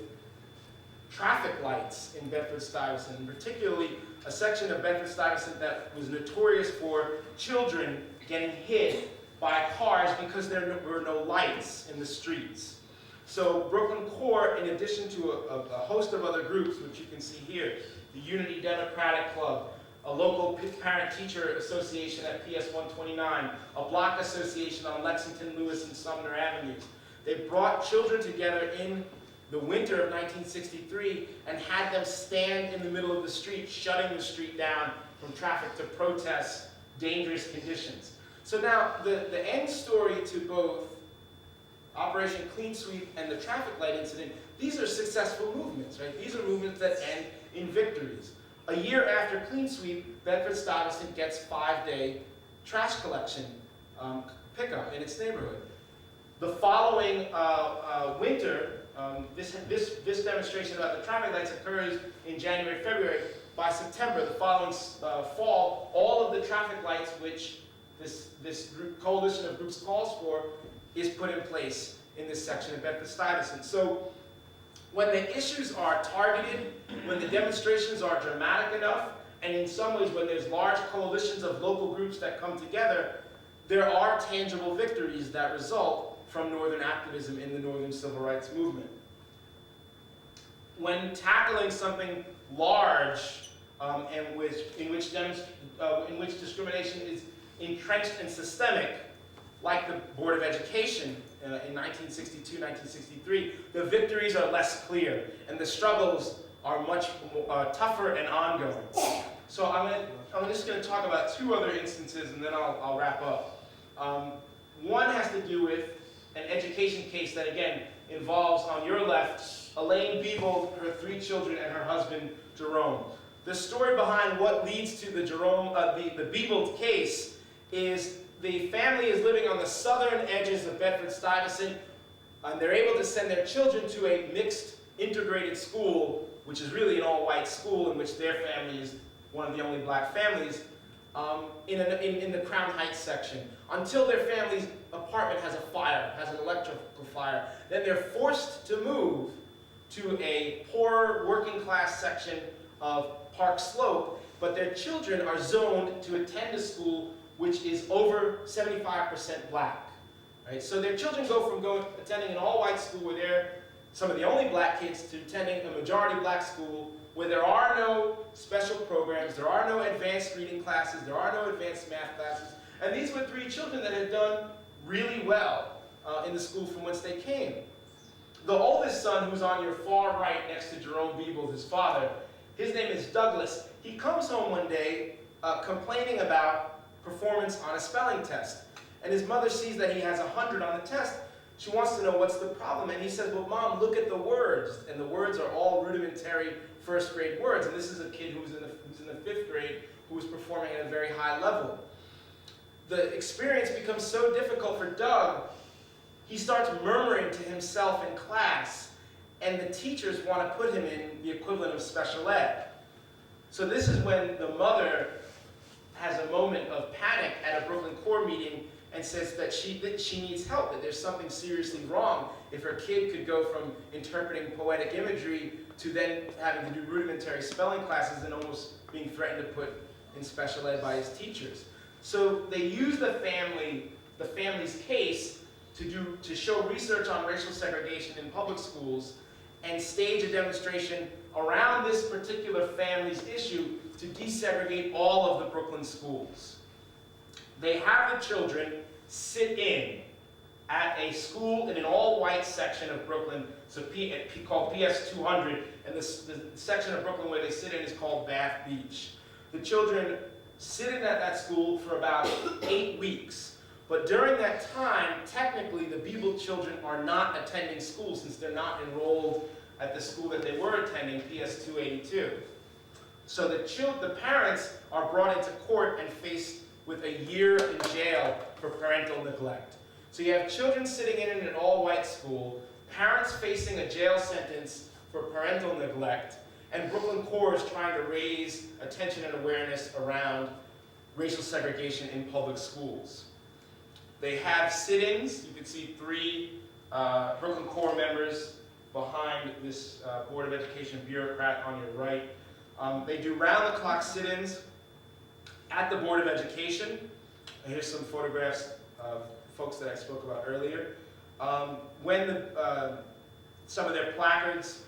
traffic lights in Bedford-Stuyvesant, and particularly a section of Bedford-Stuyvesant that was notorious for children getting hit by cars because there were no lights in the streets. So Brooklyn Core, in addition to a host of other groups, which you can see here, the Unity Democratic Club, a local parent-teacher association at PS 129, a block association on Lexington, Lewis, and Sumner Avenues. They brought children together in the winter of 1963 and had them stand in the middle of the street, shutting the street down from traffic to protest dangerous conditions. So now the end story to both Operation Clean Sweep and the traffic light incident, these are successful movements, right? These are movements that end in victories. A year after Clean Sweep, Bedford-Stuyvesant gets 5-day trash collection pickup in its neighborhood. The following winter, this demonstration about the traffic lights occurs in January, February. By September, the following fall, all of the traffic lights which this coalition of groups calls for is put in place in this section of Bedford-Stuyvesant. So when the issues are targeted, when the demonstrations are dramatic enough, and in some ways when there's large coalitions of local groups that come together, there are tangible victories that result from Northern activism in the Northern Civil Rights Movement. When tackling something large in which discrimination is entrenched and systemic, like the Board of Education in 1962, 1963, the victories are less clear, and the struggles are much tougher and ongoing. So I'm just going to talk about two other instances, and then I'll wrap up. One has to do with an education case that, again, involves, on your left, Elaine Beebold, her 3 children, and her husband, Jerome. The story behind what leads to the Beebold case is the family is living on the southern edges of Bedford-Stuyvesant, and they're able to send their children to a mixed integrated school, which is really an all-white school in which their family is one of the only black families, in the Crown Heights section, until their family's apartment has a fire, has an electrical fire. Then they're forced to move to a poorer working class section of Park Slope, but their children are zoned to attend a school which is over 75% black. Right? So their children go from attending an all-white school where they're some of the only black kids to attending a majority black school where there are no special programs, there are no advanced reading classes, there are no advanced math classes. And these were 3 children that had done really well in the school from whence they came. The oldest son, who's on your far right next to Jerome Beebold, his father, his name is Douglas. He comes home one day complaining about performance on a spelling test. And his mother sees that he has 100 on the test. She wants to know what's the problem. And he says, well, Mom, look at the words. And the words are all rudimentary first grade words. And this is a kid who's in the 5th grade who is performing at a very high level. The experience becomes so difficult for Doug, he starts murmuring to himself in class, and the teachers want to put him in the equivalent of special ed. So this is when the mother has a moment of panic at a Brooklyn Core meeting and says that she needs help, that there's something seriously wrong if her kid could go from interpreting poetic imagery to then having to do rudimentary spelling classes and almost being threatened to put in special ed by his teachers. So they use the family's case to show research on racial segregation in public schools and stage a demonstration around this particular family's issue to desegregate all of the Brooklyn schools. They have the children sit in at a school in an all-white section of Brooklyn, called PS 200, and the section of Brooklyn where they sit in is called Bath Beach. The children sit in at that school for about 8 weeks. But during that time, technically, the Beebold children are not attending school since they're not enrolled at the school that they were attending, PS 282. So the parents are brought into court and faced with a year in jail for parental neglect. So you have children sitting in an all-white school, parents facing a jail sentence for parental neglect, and Brooklyn Core is trying to raise attention and awareness around racial segregation in public schools. They have sit-ins. You can see 3 Brooklyn Core members behind this Board of Education bureaucrat on your right. They do round-the-clock sit-ins at the Board of Education. And here's some photographs of folks that I spoke about earlier. When some of their placards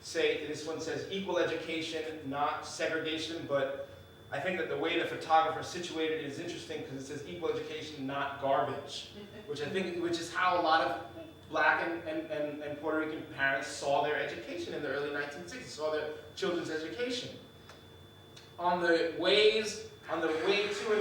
say, this one says equal education, not segregation, but I think that the way the photographer situated it is interesting because it says equal education, not garbage, which is how a lot of black and Puerto Rican parents saw their education in the early 1960s, saw their children's education. On the way to and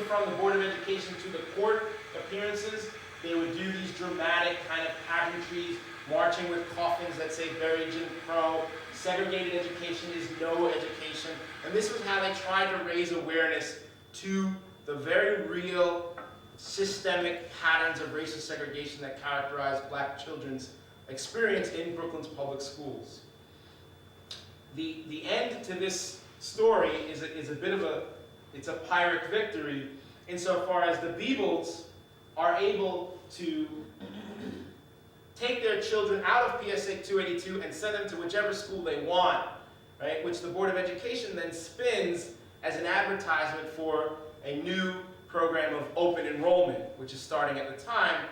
from the Board of Education to the court appearances, they would do these dramatic kind of pageantries, marching with coffins that say "Bury Jim Crow." Segregated education is no education. And this was how they tried to raise awareness to the very real systemic patterns of racial segregation that characterize black children's experience in Brooklyn's public schools. The end to this story is a bit of it's a Pyrrhic victory insofar as the Beebles are able to take their children out of PSA 282 and send them to whichever school they want, right? Which the Board of Education then spins as an advertisement for a new program of open enrollment, which is starting at the time,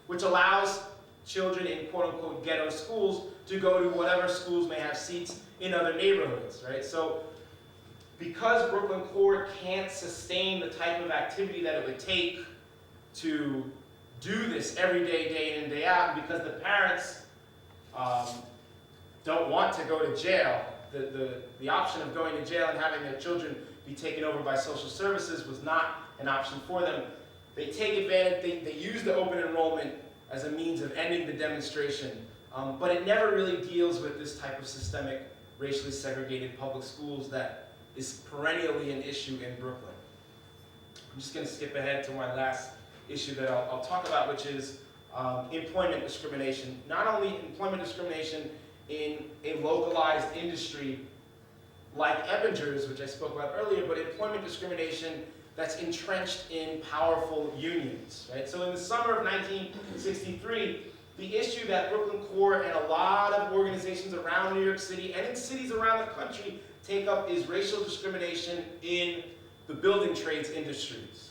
which allows children in quote-unquote ghetto schools to go to whatever schools may have seats in other neighborhoods, right? So because Brooklyn Core can't sustain the type of activity that it would take to do this every day, day in and day out, and because the parents don't want to go to jail, the option of going to jail and having their children be taken over by social services was not an option for them. They take advantage, they use the open enrollment as a means of ending the demonstration, but it never really deals with this type of systemic, racially segregated public schools that is perennially an issue in Brooklyn. I'm just going to skip ahead to my last issue that I'll talk about, which is employment discrimination. Not only employment discrimination in a localized industry like Ebbinger's, which I spoke about earlier, but employment discrimination that's entrenched in powerful unions, right? So in the summer of 1963, the issue that Brooklyn Core and a lot of organizations around New York City and in cities around the country take up is racial discrimination in the building trades industries.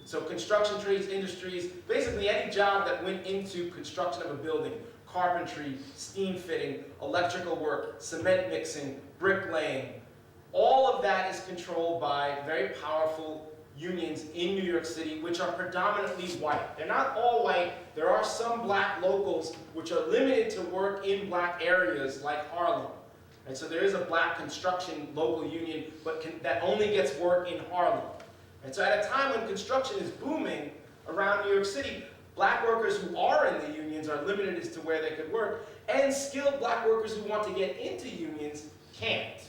So construction trades industries, basically any job that went into construction of a building, carpentry, steam fitting, electrical work, cement mixing, bricklaying, all of that is controlled by very powerful unions in New York City, which are predominantly white. They're not all white. There are some black locals which are limited to work in black areas like Harlem. And so there is a black construction local union, but that only gets work in Harlem. And so at a time when construction is booming around New York City, black workers who are in the unions are limited as to where they could work, and skilled black workers who want to get into unions can't.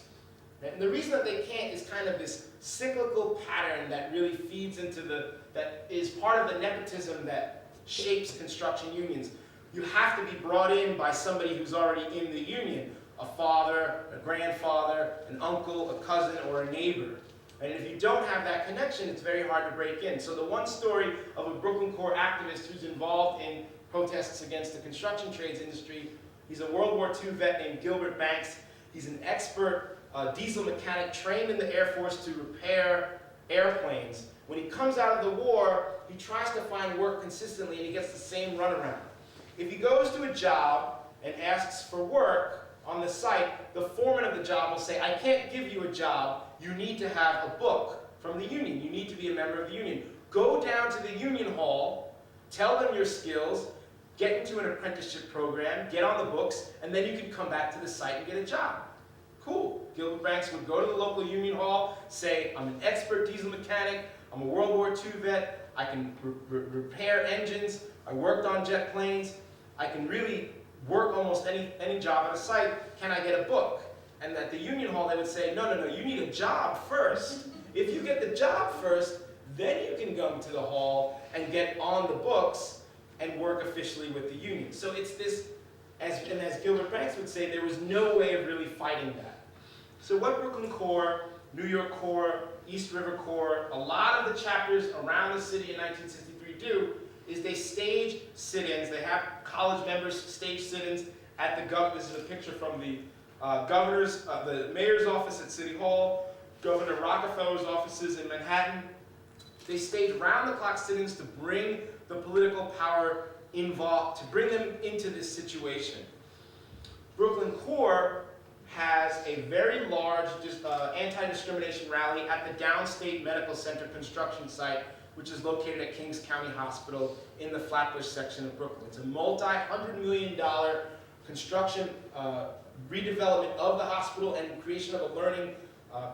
And the reason that they can't is kind of this cyclical pattern that really feeds into that is part of the nepotism that shapes construction unions. You have to be brought in by somebody who's already in the union, a father, a grandfather, an uncle, a cousin, or a neighbor. And if you don't have that connection, it's very hard to break in. So the one story of a Brooklyn Core activist who's involved in protests against the construction trades industry, he's a World War II vet named Gilbert Banks. He's an expert diesel mechanic trained in the Air Force to repair airplanes. When he comes out of the war, he tries to find work consistently and he gets the same runaround. If he goes to a job and asks for work on the site, the foreman of the job will say, I can't give you a job, you need to have a book from the union, you need to be a member of the union. Go down to the union hall, tell them your skills, get into an apprenticeship program, get on the books, and then you can come back to the site and get a job. Cool. Gilbert Banks would go to the local union hall, say, I'm an expert diesel mechanic, I'm a World War II vet, I can repair engines, I worked on jet planes, I can really work almost any job at a site, can I get a book? And at the union hall they would say, no, you need a job first. If you get the job first, then you can come to the hall and get on the books and work officially with the union. So it's this, as Gilbert Banks would say, there was no way of really fighting that. So what Brooklyn Core, New York Core, East River Core, a lot of the chapters around the city in 1963 do, is they stage sit-ins. They have college members stage sit-ins at the this is a picture from the the mayor's office at City Hall, Governor Rockefeller's offices in Manhattan. They stage round-the-clock sit-ins to bring the political power involved, to bring them into this situation. Brooklyn Core has a very large anti-discrimination rally at the Downstate Medical Center construction site, which is located at Kings County Hospital in the Flatbush section of Brooklyn. It's a multi-$100 million construction redevelopment of the hospital and creation of a learning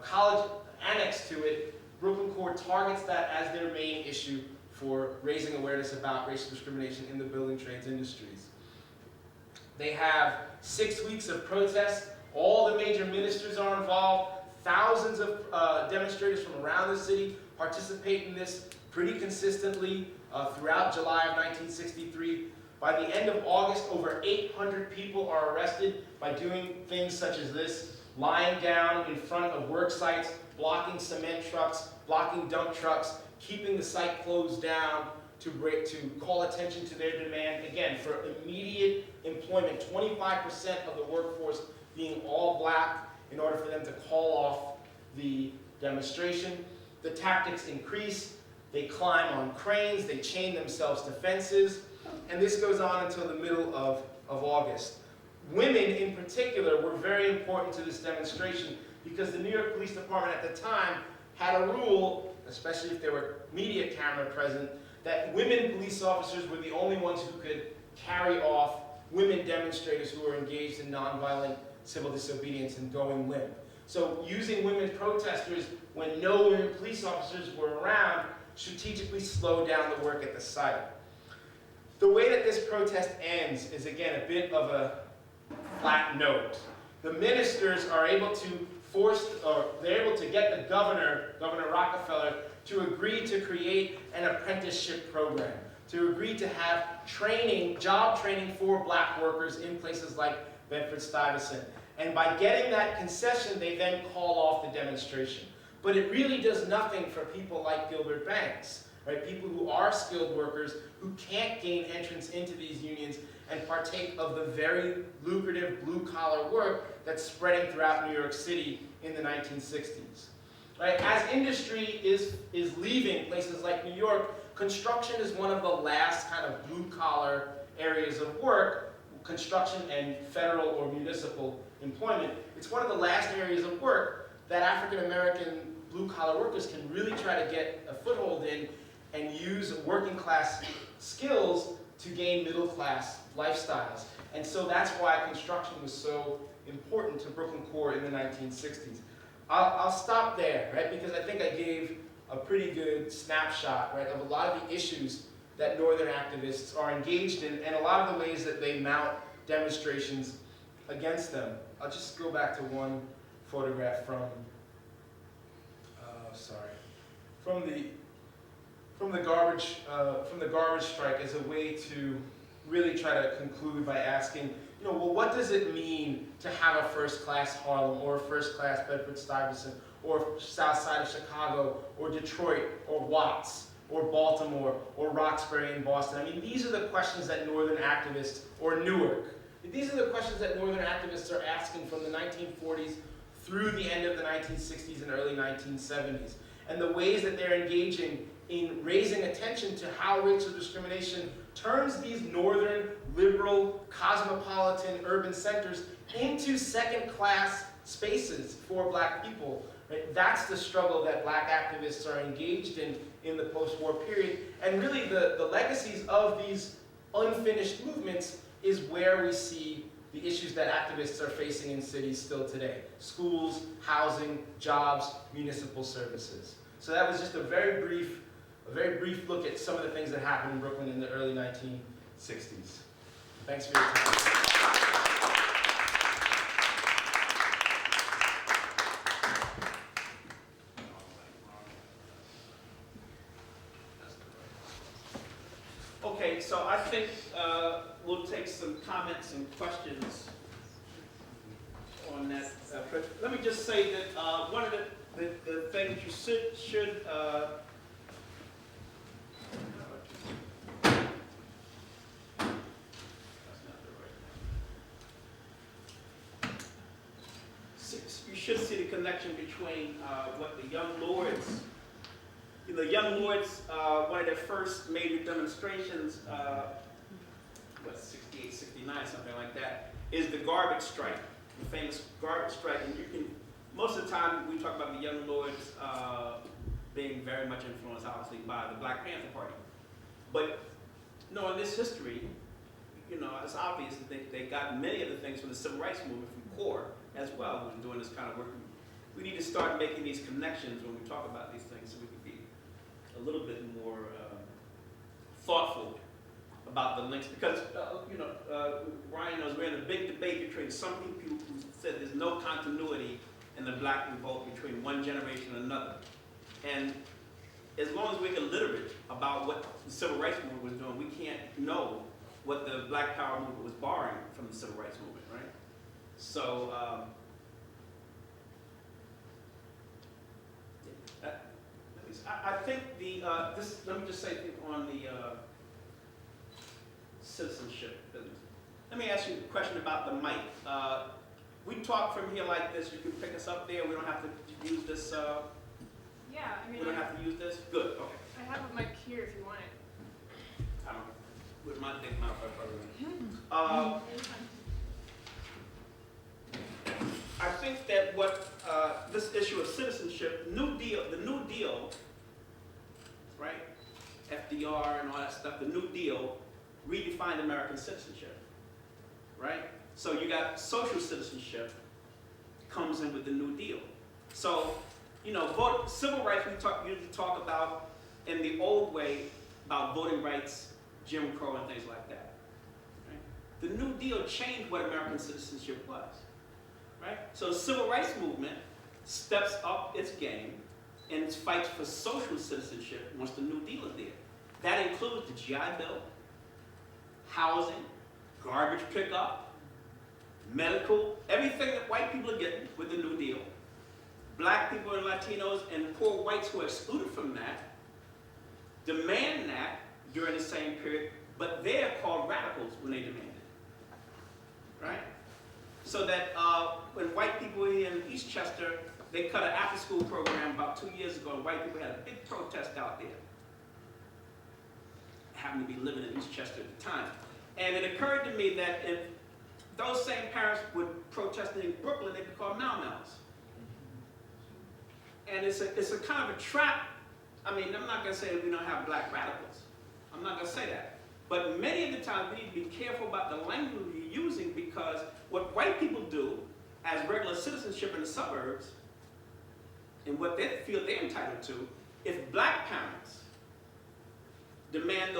college annex to it. Brooklyn Core targets that as their main issue for raising awareness about racial discrimination in the building trades industries. They have 6 weeks of protests. All the major ministers are involved. Thousands of demonstrators from around the city participate in this pretty consistently. throughout July of 1963. By the end of August, over 800 people are arrested by doing things such as this: lying down in front of work sites, blocking cement trucks, blocking dump trucks, keeping the site closed down to call attention to their demand, again, for immediate employment, 25% of the workforce being all black in order for them to call off the demonstration. The tactics increase. They climb on cranes, they chain themselves to fences, and this goes on until the middle of August. Women, in particular, were very important to this demonstration because the New York Police Department at the time had a rule, especially if there were media camera present, that women police officers were the only ones who could carry off women demonstrators who were engaged in nonviolent civil disobedience and going limp. So using women protesters when no women police officers were around strategically slowed down the work at the site. The way that this protest ends is, again, a bit of a flat note. The ministers are able to they're able to get the Governor Rockefeller, to agree to create an apprenticeship program, to agree to have training, job training for black workers in places like Bedford-Stuyvesant. And by getting that concession, they then call off the demonstration. But it really does nothing for people like Gilbert Banks, right? People who are skilled workers who can't gain entrance into these unions and partake of the very lucrative blue-collar work that's spreading throughout New York City in the 1960s. Right? As industry is leaving places like New York, construction is one of the last kind of blue-collar areas of work, construction and federal or municipal employment. It's one of the last areas of work that African-American blue-collar workers can really try to get a foothold in and use working-class skills to gain middle-class lifestyles. And so that's why construction was so important to Brooklyn Core in the 1960s. I'll stop there, right, because I think I gave a pretty good snapshot, right, of a lot of the issues that Northern activists are engaged in and a lot of the ways that they mount demonstrations against them. I'll just go back to one photograph from the garbage strike as a way to really try to conclude by asking, well, what does it mean to have a first-class Harlem or a first-class Bedford-Stuyvesant or South Side of Chicago or Detroit or Watts or Baltimore or Roxbury in Boston? I mean, these are the questions that Northern activists, or Newark, these are the questions that Northern activists are asking from the 1940s through the end of the 1960s and early 1970s. And the ways that they're engaging in raising attention to how racial discrimination turns these northern, liberal, cosmopolitan urban centers into second-class spaces for black people. Right? That's the struggle that black activists are engaged in the post-war period. And really the legacies of these unfinished movements is where we see the issues that activists are facing in cities still today. Schools, housing, jobs, municipal services. So that was just a very brief look at some of the things that happened in Brooklyn in the early 1960s. Thanks for your time. Okay, so I think we'll take some comments and questions on that. Let me just say that one of the things you should you should see the connection between what the Young Lords, one of their first major demonstrations, 68, 69, something like that, is the garbage strike, the famous garbage strike. And you can, most of the time we talk about the Young Lords being very much influenced, obviously, by the Black Panther Party. But in this history, it's obvious that they got many of the things from the civil rights movement from CORE as well when doing this kind of work. We need to start making these connections when we talk about these things so we can be a little bit more thoughtful about the links. Because, Ryan knows we're in a big debate between some people who said there's no continuity in the black revolt between one generation and another. And as long as we're illiterate about what the civil rights movement was doing, we can't know what the Black Power movement was borrowing from the civil rights movement, right? So, I think let me just say on the citizenship business. Let me ask you a question about the mic. We talk from here like this, you can pick us up there, we don't have to use this, Yeah, I mean, we don't have to use this? Good, okay. I have a mic here if you want it. I don't, with my big mouth, I probably I think that what this issue of citizenship, the New Deal, right? FDR and all that stuff, the New Deal redefined American citizenship, right? So you got social citizenship comes in with the New Deal. So, you know, civil rights we usually talk about in the old way about voting rights, Jim Crow and things like that. Right? The New Deal changed what American citizenship was. Right? So the civil rights movement steps up its game and fights for social citizenship once the New Deal is there. That includes the GI Bill, housing, garbage pickup, medical, everything that white people are getting with the New Deal. Black people and Latinos and poor whites who are excluded from that demand that during the same period, but they're called radicals when they demand it. Right? So that when white people here in Eastchester, they cut an after-school program about 2 years ago, and white people had a big protest out there. I happened to be living in Eastchester at the time. And it occurred to me that if those same parents would protest in Brooklyn, they'd be called Mau-Maus. And it's a kind of a trap. I mean, I'm not going to say that we don't have black radicals. I'm not going to say that. But many of the times we need to be careful about the language we're using, because what white people do as regular citizenship in the suburbs and what they feel they're entitled to, if black parents demand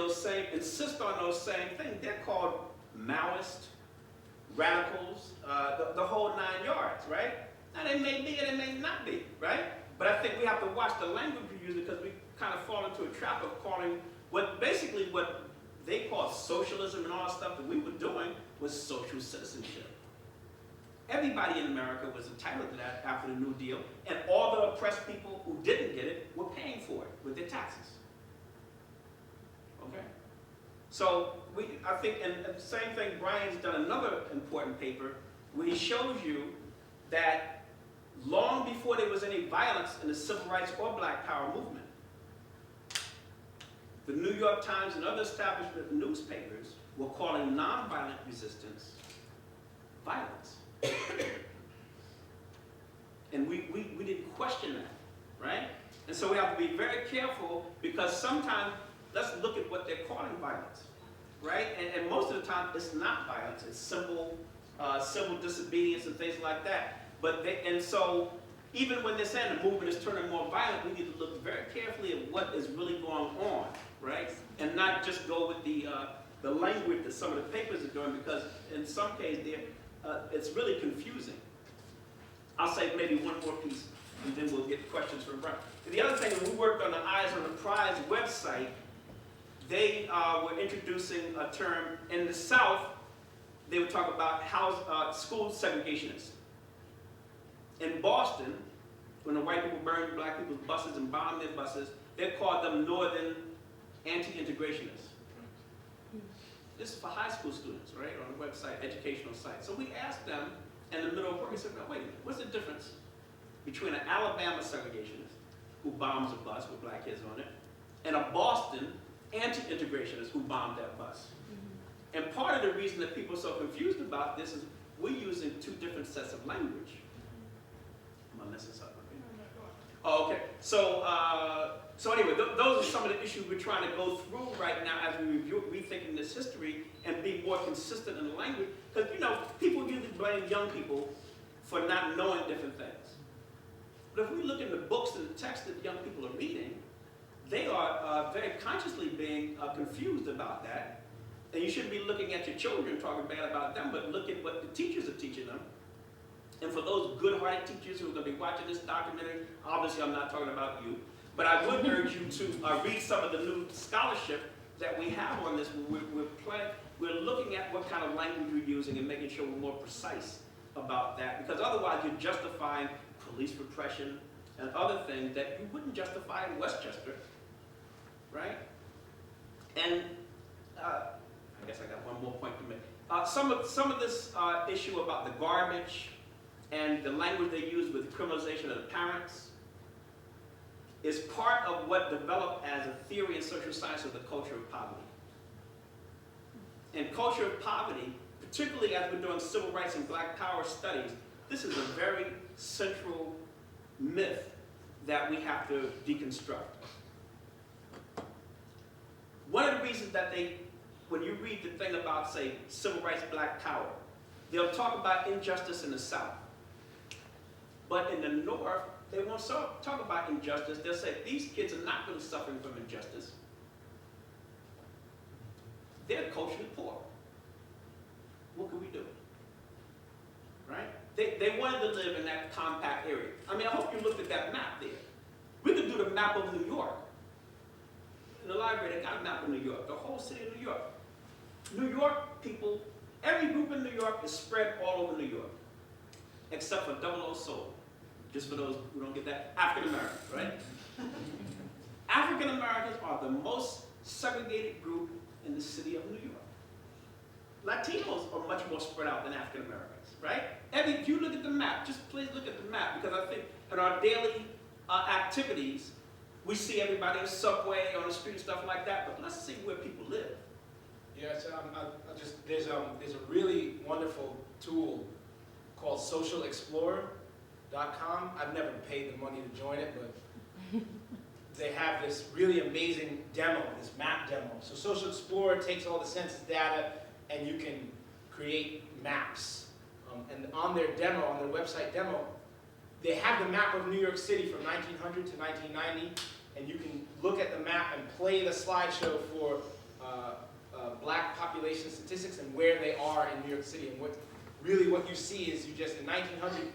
insist on those same things, they're called Maoist, radicals, the whole 9 yards, right? Now they may be and they may not be, right? But I think we have to watch the language we use, because we kind of fall into a trap of calling what they call socialism and all that stuff that we were doing was social citizenship. Everybody in America was entitled to that after the New Deal, and all the oppressed people who didn't get it were paying for it with their taxes. Okay? So I think, and the same thing, Brian's done another important paper where he shows you that long before there was any violence in the civil rights or black power movement, the New York Times and other establishment newspapers were calling nonviolent resistance violence. And we didn't question that, right? And so we have to be very careful, because sometimes, let's look at what they're calling violence, right? And most of the time, it's not violence. It's simple civil disobedience and things like that. And so even when they're saying the movement is turning more violent, we need to look very carefully at what is really going on, right? And not just go with the language that some of the papers are doing, because in some cases it's really confusing. I'll say maybe one more piece, and then we'll get questions from Brian. The other thing, when we worked on the Eyes on the Prize website, they were introducing a term in the South. They would talk about school segregationists. In Boston, when the white people burned black people's buses and bombed their buses, they called them Northern anti-integrationists. This is for high school students, right, on the website, educational site. So we asked them in the middle of work, we said, wait a minute, what's the difference between an Alabama segregationist who bombs a bus with black kids on it, and a Boston anti-integrationist who bombed that bus? Mm-hmm. And part of the reason that people are so confused about this is we're using two different sets of language. Am I messing something? Oh, okay. So anyway, those are some of the issues we're trying to go through right now as we review, rethinking this history and be more consistent in the language. Because, you know, people usually blame young people for not knowing different things. But if we look in the books and the texts that young people are reading, they are very consciously being confused about that. And you shouldn't be looking at your children talking bad about them, but look at what the teachers are teaching them. And for those good-hearted teachers who are going to be watching this documentary, obviously I'm not talking about you, But I would urge you to read some of the new scholarship that we have on this. We're looking at what kind of language we're using and making sure we're more precise about that, because otherwise you're justifying police repression and other things that you wouldn't justify in Westchester, right? And I guess I got one more point to make. Some of this issue about the garbage and the language they use with criminalization of the parents is part of what developed as a theory in social science of the culture of poverty. And culture of poverty, particularly as we're doing civil rights and black power studies, this is a very central myth that we have to deconstruct. One of the reasons that when you read the thing about, say, civil rights, black power, they'll talk about injustice in the South. But in the North, they won't talk about injustice. They'll say, these kids are not really suffering from injustice. They're culturally poor. What can we do? Right? They wanted to live in that compact area. I mean, I hope you looked at that map there. We could do the map of New York. In the library, they got a map of New York, the whole city of New York. New York people, every group in New York is spread all over New York, except for 00 Soul. Just for those who don't get that, African Americans, right? African Americans are the most segregated group in the city of New York. Latinos are much more spread out than African Americans, right? If you look at the map, just please look at the map, because I think in our daily activities, we see everybody in the subway, on the street, and stuff like that, but let's see where people live. Yes, there's a really wonderful tool called socialexplorer.com. I've never paid the money to join it, but they have this really amazing demo, this map demo. So Social Explorer takes all the census data and you can create maps. And on their demo, on their website demo, they have the map of New York City from 1900 to 1990, and you can look at the map and play the slideshow for black population statistics and where they are in New York City. And what you see is in 1900,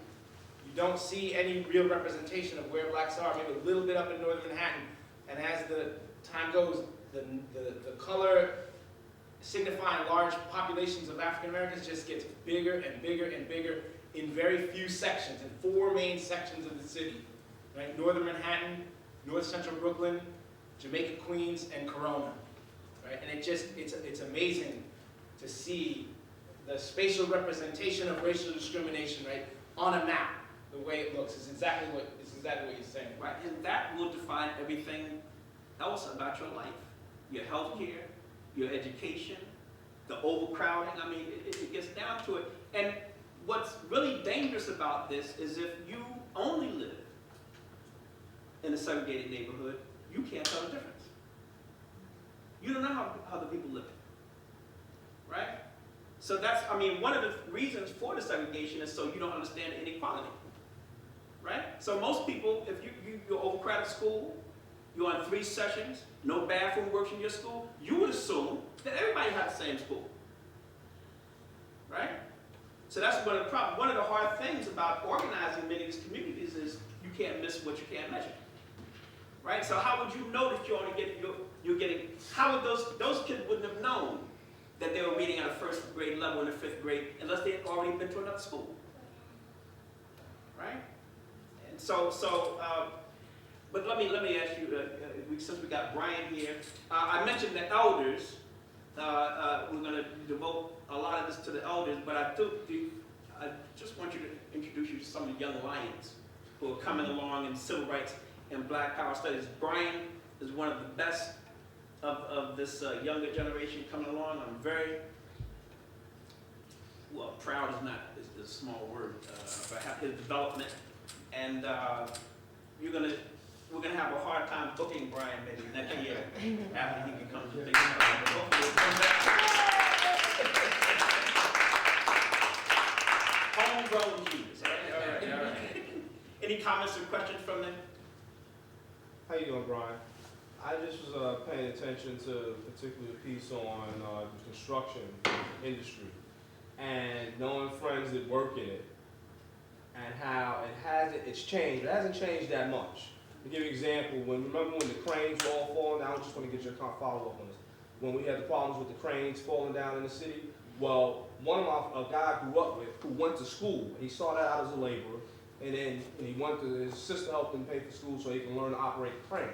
you don't see any real representation of where blacks are, maybe a little bit up in northern Manhattan. And as the time goes, the color signifying large populations of African Americans just gets bigger and bigger and bigger in very few sections, in 4 main sections of the city, right? Northern Manhattan, North Central Brooklyn, Jamaica, Queens, and Corona, right? And it's amazing to see the spatial representation of racial discrimination, right, on a map. The way it looks is exactly what you're saying. Right, and that will define everything else about your life, your health care, your education, the overcrowding. I mean, it gets down to it. And what's really dangerous about this is if you only live in a segregated neighborhood, you can't tell the difference. You don't know how the people live, right? So that's, I mean, one of the reasons for the segregation is so you don't understand the inequality, right? So most people, if you're overcrowded school, you're on 3 sessions, no bathroom works in your school, you would assume that everybody has the same school, right? So that's one of the problems. One of the hard things about organizing many of these communities is you can't miss what you can't measure, right? So how would you know that you're getting, how would those kids wouldn't have known that they were reading at a 1st grade level in the 5th grade unless they had already been to another school, right? And but let me ask you, since we got Brian here, I mentioned the elders. We're going to devote a lot of this to the elders, but I just want you to introduce you to some of the young lions who are coming along in civil rights and black power studies. Brian is one of the best of this younger generation coming along. I'm very, well, proud is a small word, about his development. And we're gonna have a hard time booking Brian maybe next year after he becomes a big star. Hopefully he'll come back. Homegrown genius. All right. Any comments or questions from them? How you doing, Brian? I just was paying attention to a particular piece on the construction industry and knowing friends that work in it and how it's changed. It hasn't changed that much. To give you an example, remember when the cranes were all falling down? I just want to get your follow up on this. When we had the problems with the cranes falling down in the city, well, a guy I grew up with who went to school, he started out as a laborer, and then his sister helped him pay for school so he can learn to operate the crane.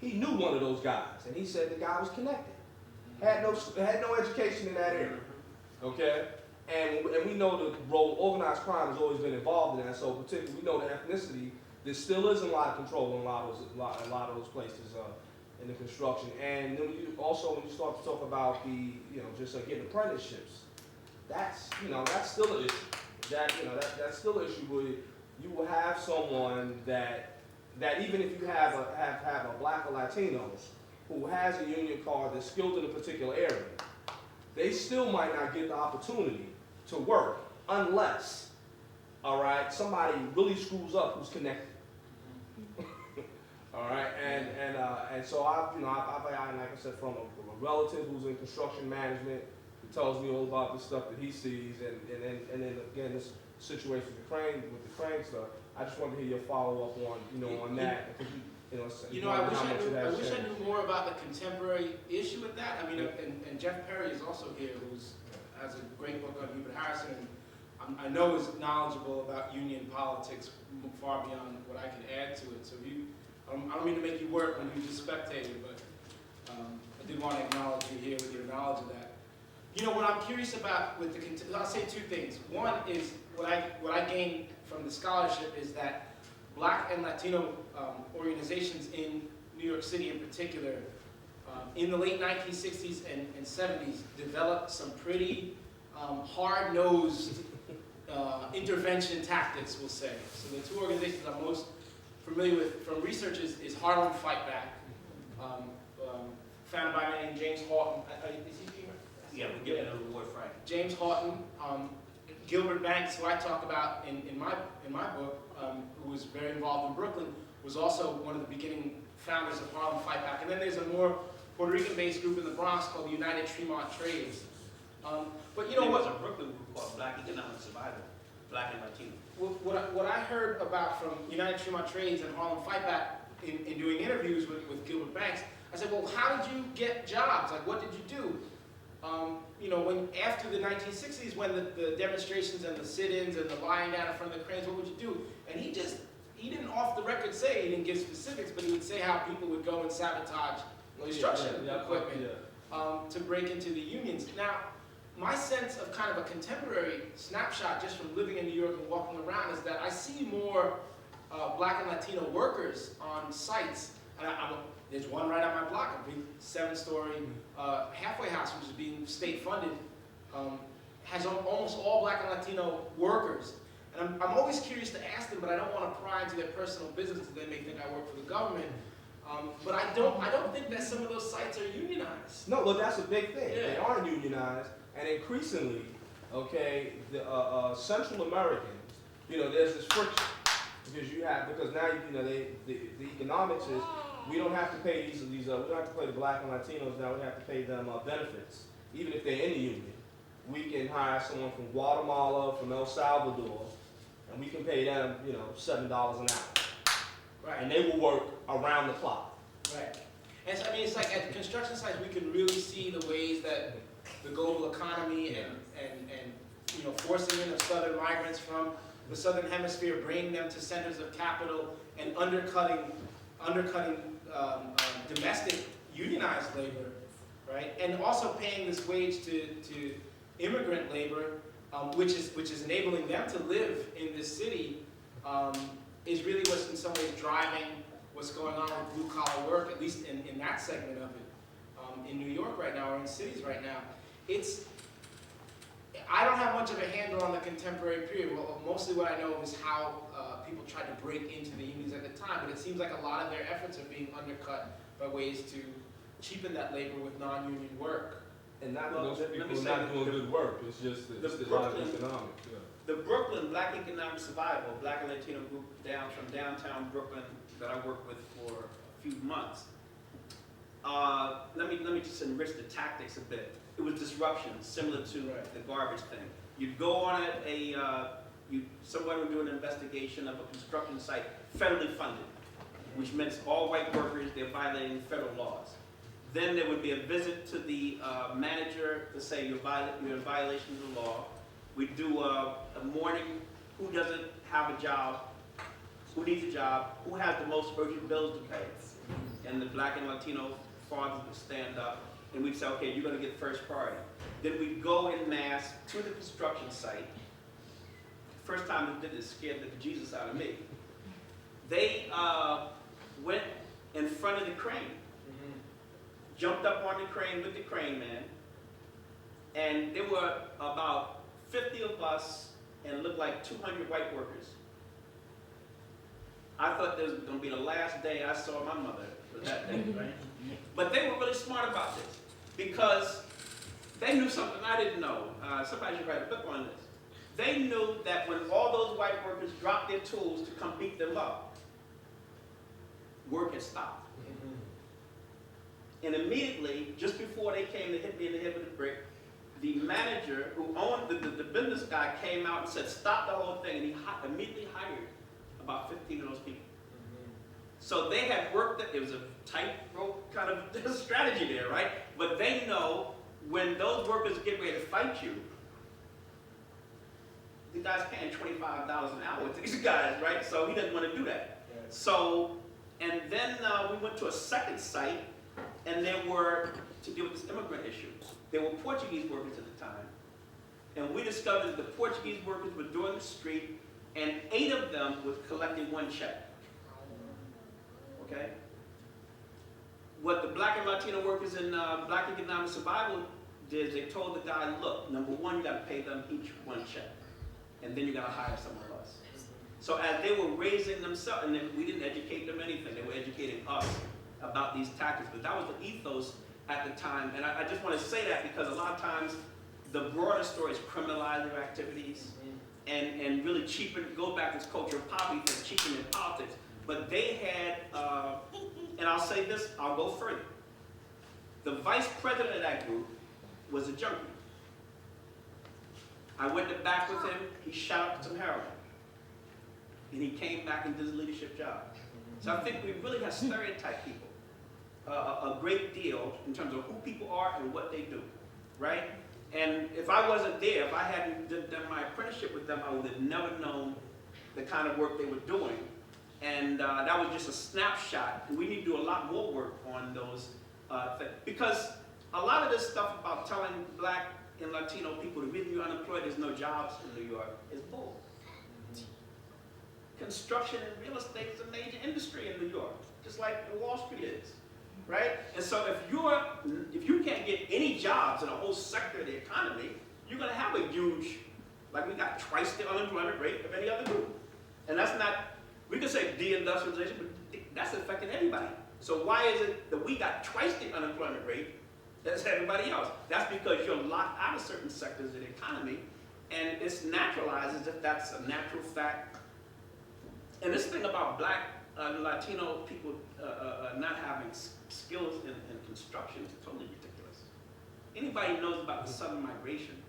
He knew one of those guys, and he said the guy was connected. Had no education in that area, okay? And we know the role organized crime has always been involved in that. So particularly, we know the ethnicity. There still isn't a lot of control in a lot of those places in the construction. And then when you start to talk about getting apprenticeships, that's still an issue. That's still an issue where you will have someone that even if you have a black or Latino who has a union card that's skilled in a particular area, they still might not get the opportunity to work unless, all right, somebody really screws up who's connected. All right, and so I've like I said, from a relative who's in construction management, who tells me all about the stuff that he sees, and then again this situation with the crane stuff. I just wanted to hear your follow up on that. I wish I knew more about the contemporary issue with that. I mean, and Jeff Perry is also here, has a great book on Hubert Harrison, and I know is knowledgeable about union politics far beyond what I can add to it. So I don't mean to make you work when you just spectated, but I did want to acknowledge you here with your knowledge of that. What I'm curious about I'll say two things. One is what I gained from the scholarship is that Black and Latino organizations in New York City in particular, in the late 1960s and 70s, developed some pretty hard-nosed intervention tactics, we'll say. So the two organizations I'm most familiar with from research is Harlem Fight Back, founded by a man named James Houghton. Is he here? Yeah, we're giving an award Friday. James Houghton, Gilbert Banks, who I talk about in my book, who was very involved in Brooklyn, was also one of the beginning founders of Harlem Fight Back. And then there's a more Puerto Rican-based group in the Bronx called the United Tremont Trades. But There was a Brooklyn group called Black Economic Survival, Black and Latino. What I heard about from United Tremont Trades and Harlem Fight Back in doing interviews with Gilbert Banks, I said, well, how did you get jobs? Like, what did you do? When after the 1960s, when the demonstrations and the sit-ins and the lying down in front of the cranes, what would you do? And he didn't off the record say, he didn't give specifics, but he would say how people would go and sabotage construction equipment to break into the unions. Now, my sense of kind of a contemporary snapshot just from living in New York and walking around is that I see more Black and Latino workers on sites. And there's one right on my block, a big 7-story halfway house, which is being state funded, has almost all Black and Latino workers. And I'm always curious to ask them, but I don't want to pry into their personal business because they may think I work for the government. But I don't think that some of those sites are unionized. No, well, that's a big thing. Yeah. They are unionized, and increasingly, okay, the Central Americans, there's this friction because now the economics is we don't have to pay we don't have to pay the Black and Latinos now. We have to pay them benefits, even if they're in the union. We can hire someone from Guatemala, from El Salvador, and we can pay them, $7 an hour. Right. And they will work around the clock. Right. And so, I mean, it's like at the construction sites, we can really see the ways that the global economy and forcing in of southern migrants from the southern hemisphere, bringing them to centers of capital and undercutting domestic unionized labor, right? And also paying this wage to immigrant labor, which is enabling them to live in this city, is really what's in some ways driving what's going on with blue collar work, at least in that segment of it, in New York right now or in cities right now. I don't have much of a handle on the contemporary period. Well, mostly what I know is how people tried to break into the unions at the time, but it seems like a lot of their efforts are being undercut by ways to cheapen that labor with non-union work. And not those people are not doing good work. It's just The economics. Yeah. The Brooklyn Black Economic Survival, Black and Latino group from downtown Brooklyn that I worked with for a few months. Let me just enrich the tactics a bit. It was disruption, similar to the garbage thing. You'd go on someone would do an investigation of a construction site, federally funded. which meant all white workers, they're violating federal laws. Then there would be a visit to the manager to say you're in violation of the law. We'd do a morning, who doesn't have a job, who needs a job, who has the most urgent bills to pay. And the black and Latino fathers would stand up and we'd say, okay, you're gonna get first priority. Then we'd go en masse to the construction site. First time they did this scared the Jesus out of me. They went in front of the crane, jumped up on the crane with the crane man, and there were about 50 of us and it looked like 200 white workers. I thought this was going to be the last day I saw my mother for that day, right? But they were really smart about this because they knew something I didn't know. Somebody should write a book on this. They knew that when all those white workers dropped their tools to come beat them up, work had stopped. And immediately, just before they came to hit me in the head with a brick, the manager who owned the business guy came out and said, stop the whole thing, and he immediately hired about 15 of those people. So they had worked, it was a tightrope kind of strategy there, right? But they know when those workers get ready to fight you, the guy's paying $25 an hour to these guys, right? So he doesn't want to do that. So, and then we went to a second site, and there were, to deal with this immigrant issue, there were Portuguese workers at the time. And we discovered that the Portuguese workers were doing the street, and 8 of them were collecting 1 check. Okay? What the black and Latino workers in Black Economic Survival did, they told the guy, look, number one, you got to pay them each 1 check. And then you got to hire someone else. So as they were raising themselves, and then we didn't educate them anything, they were educating us about these tactics. But that was the ethos at the time. And I just want to say that because a lot of times the broader story is criminalize their activities and really cheapen, go back to this culture of poverty thing, cheapen in politics. But they had, and I'll say this, I'll go further. The vice president of that group was a junkie. I went to back with him, he shot up some heroin. And he came back and did his leadership job. So I think we really have stereotyped people a great deal in terms of who people are and what they do, right? And if I wasn't there, if I hadn't done my apprenticeship with them, I would have never known the kind of work they were doing. And that was just a snapshot. And we need to do a lot more work on those things. Because a lot of this stuff about telling black and Latino people the reason you're unemployed, there's no jobs in New York, is bull. Construction and real estate is a major industry in New York, just like Wall Street is, right? And so if you can't get any jobs in a whole sector of the economy, you're going to have a huge, like we got twice the unemployment rate of any other group. And that's not, we could say deindustrialization, but that's affecting everybody. So why is it that we got twice the unemployment rate as everybody else? That's because you're locked out of certain sectors of the economy, and it's naturalized as if that's a natural fact. And this thing about black Latino people not having skills in construction is totally ridiculous. Anybody who knows about the Southern migration,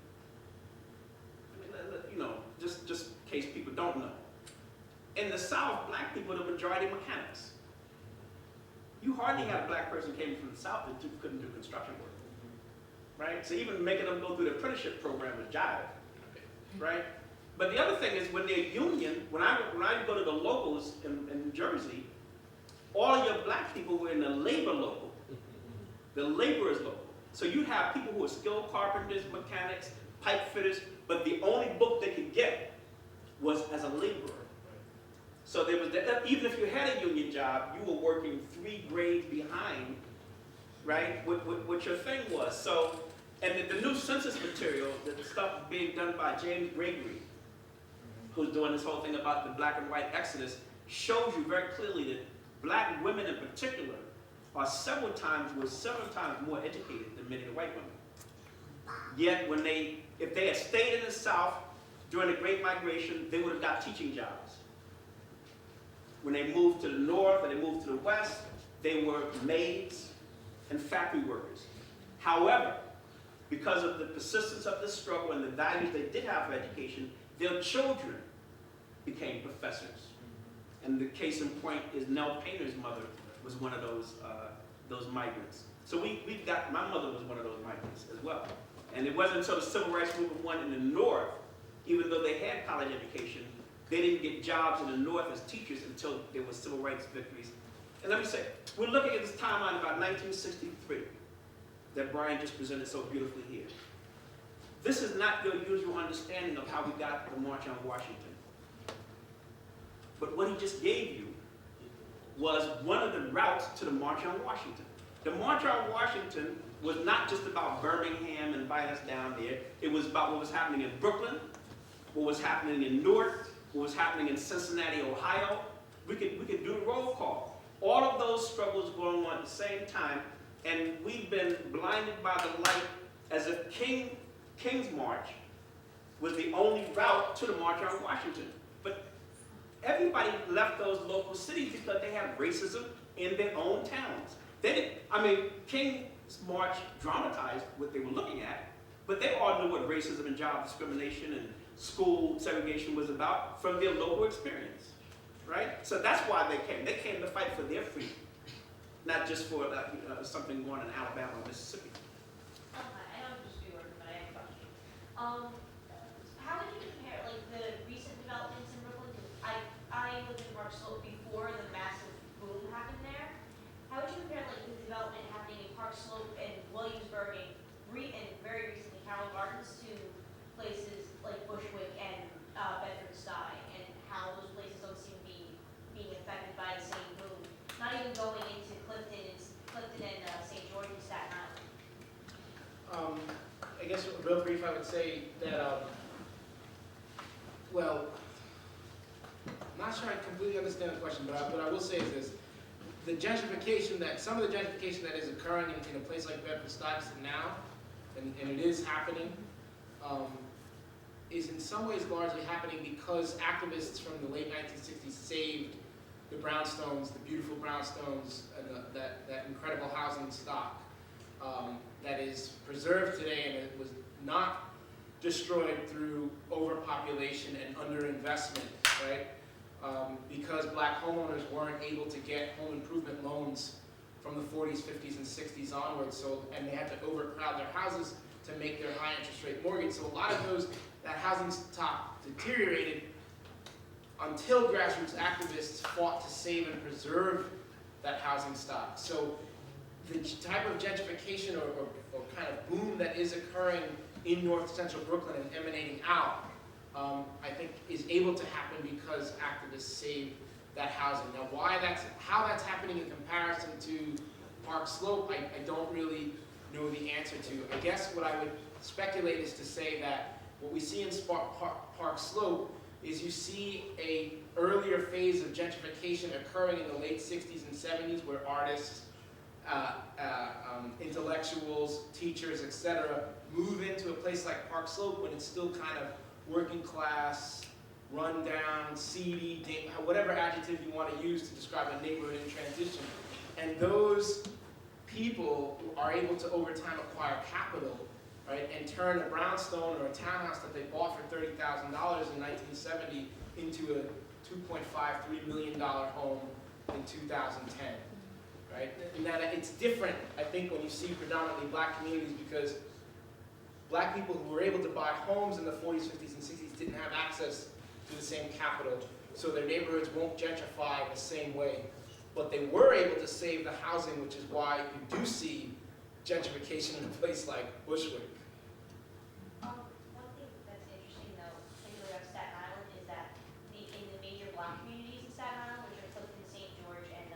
I mean, you know, just in case people don't know. In the South, black people are the majority of mechanics. You hardly had a black person came from the South that couldn't do construction work, right? So even making them go through the apprenticeship program is jive, right? But the other thing is when they're union, when I go to the locals in Jersey, all your black people were in the labor local, the laborers local. So you have people who are skilled carpenters, mechanics, pipe fitters, but the only book they could get was as a laborer. So there was even if you had a union job, you were working 3 grades behind, right, what your thing was. So, and the new census material, the stuff being done by James Gregory, who's doing this whole thing about the black and white exodus, shows you very clearly that black women in particular are several times more educated than many of the white women. Yet if they had stayed in the South during the Great Migration, they would have got teaching jobs. When they moved to the North and they moved to the West, they were maids and factory workers. However, because of the persistence of this struggle and the values they did have for education, their children became professors And the case in point is Nell Painter's mother was one of those migrants. So my mother was one of those migrants as well. And it wasn't until the Civil Rights Movement won in the North, even though they had college education, they didn't get jobs in the North as teachers until there was civil rights victories. And let me say, we're looking at this timeline about 1963 that Brian just presented so beautifully here. This is not your usual understanding of how we got the March on Washington. But what he just gave you was one of the routes to the March on Washington. The March on Washington was not just about Birmingham and inviting us down there. It was about what was happening in Brooklyn, what was happening in Newark, what was happening in Cincinnati, Ohio. We could do the roll call. All of those struggles going on at the same time, and we've been blinded by the light as if King's March was the only route to the March on Washington. But everybody left those local cities because they had racism in their own towns. King's March dramatized what they were looking at, but they all knew what racism and job discrimination and school segregation was about from their local experience, right? So that's why they came. They came to fight for their freedom, not just for something going on in Alabama or Mississippi. I don't just do work, but I have a question. How would you compare like the recent developments in Brooklyn? Because I lived in Park Slope before the massive boom happened there. How would you compare like the development happening in Park Slope and Williamsburg and very recently Carroll Gardens to places like Bushwick and Bedford-Stuy, and how those places don't seem to be being affected by the same boom? Not even going into Clifton and St. George and Staten Island. I guess real brief, I would say that, well, I'm not sure I completely understand the question, but what I will say is this. The gentrification some of the gentrification that is occurring in a place like Bedford-Stuyvesant now, and it is happening, is in some ways largely happening because activists from the late 1960s saved the brownstones, the beautiful brownstones, and that incredible housing stock that is preserved today, and it was not destroyed through overpopulation and underinvestment, right? Because black homeowners weren't able to get home improvement loans from the 40s, 50s, and 60s onwards, and they had to overcrowd their houses to make their high interest rate mortgage. So a lot of that housing stock deteriorated until grassroots activists fought to save and preserve that housing stock. So the type of gentrification or kind of boom that is occurring in north central Brooklyn and emanating out, I think is able to happen because activists saved that housing. Now how that's happening in comparison to Park Slope, I don't really know the answer to. I guess what I would speculate is to say that what we see in Park Slope is you see a earlier phase of gentrification occurring in the late 60s and 70s where artists, intellectuals, teachers, etc. move into a place like Park Slope when it's still kind of working class, run down, seedy, whatever adjective you want to use to describe a neighborhood in transition. And those people are able to over time acquire capital, right, and turn a brownstone or a townhouse that they bought for $30,000 in 1970 into a $2.53 million home in 2010, right? And that it's different, I think, when you see predominantly black communities because black people who were able to buy homes in the 40s, 50s, and 60s didn't have access to the same capital, so their neighborhoods won't gentrify the same way. But they were able to save the housing, which is why you do see gentrification in a place like Bushwick. One thing that's interesting, though, particularly about Staten Island, is that in the major black communities in Staten Island, which are Clifton, St. George, and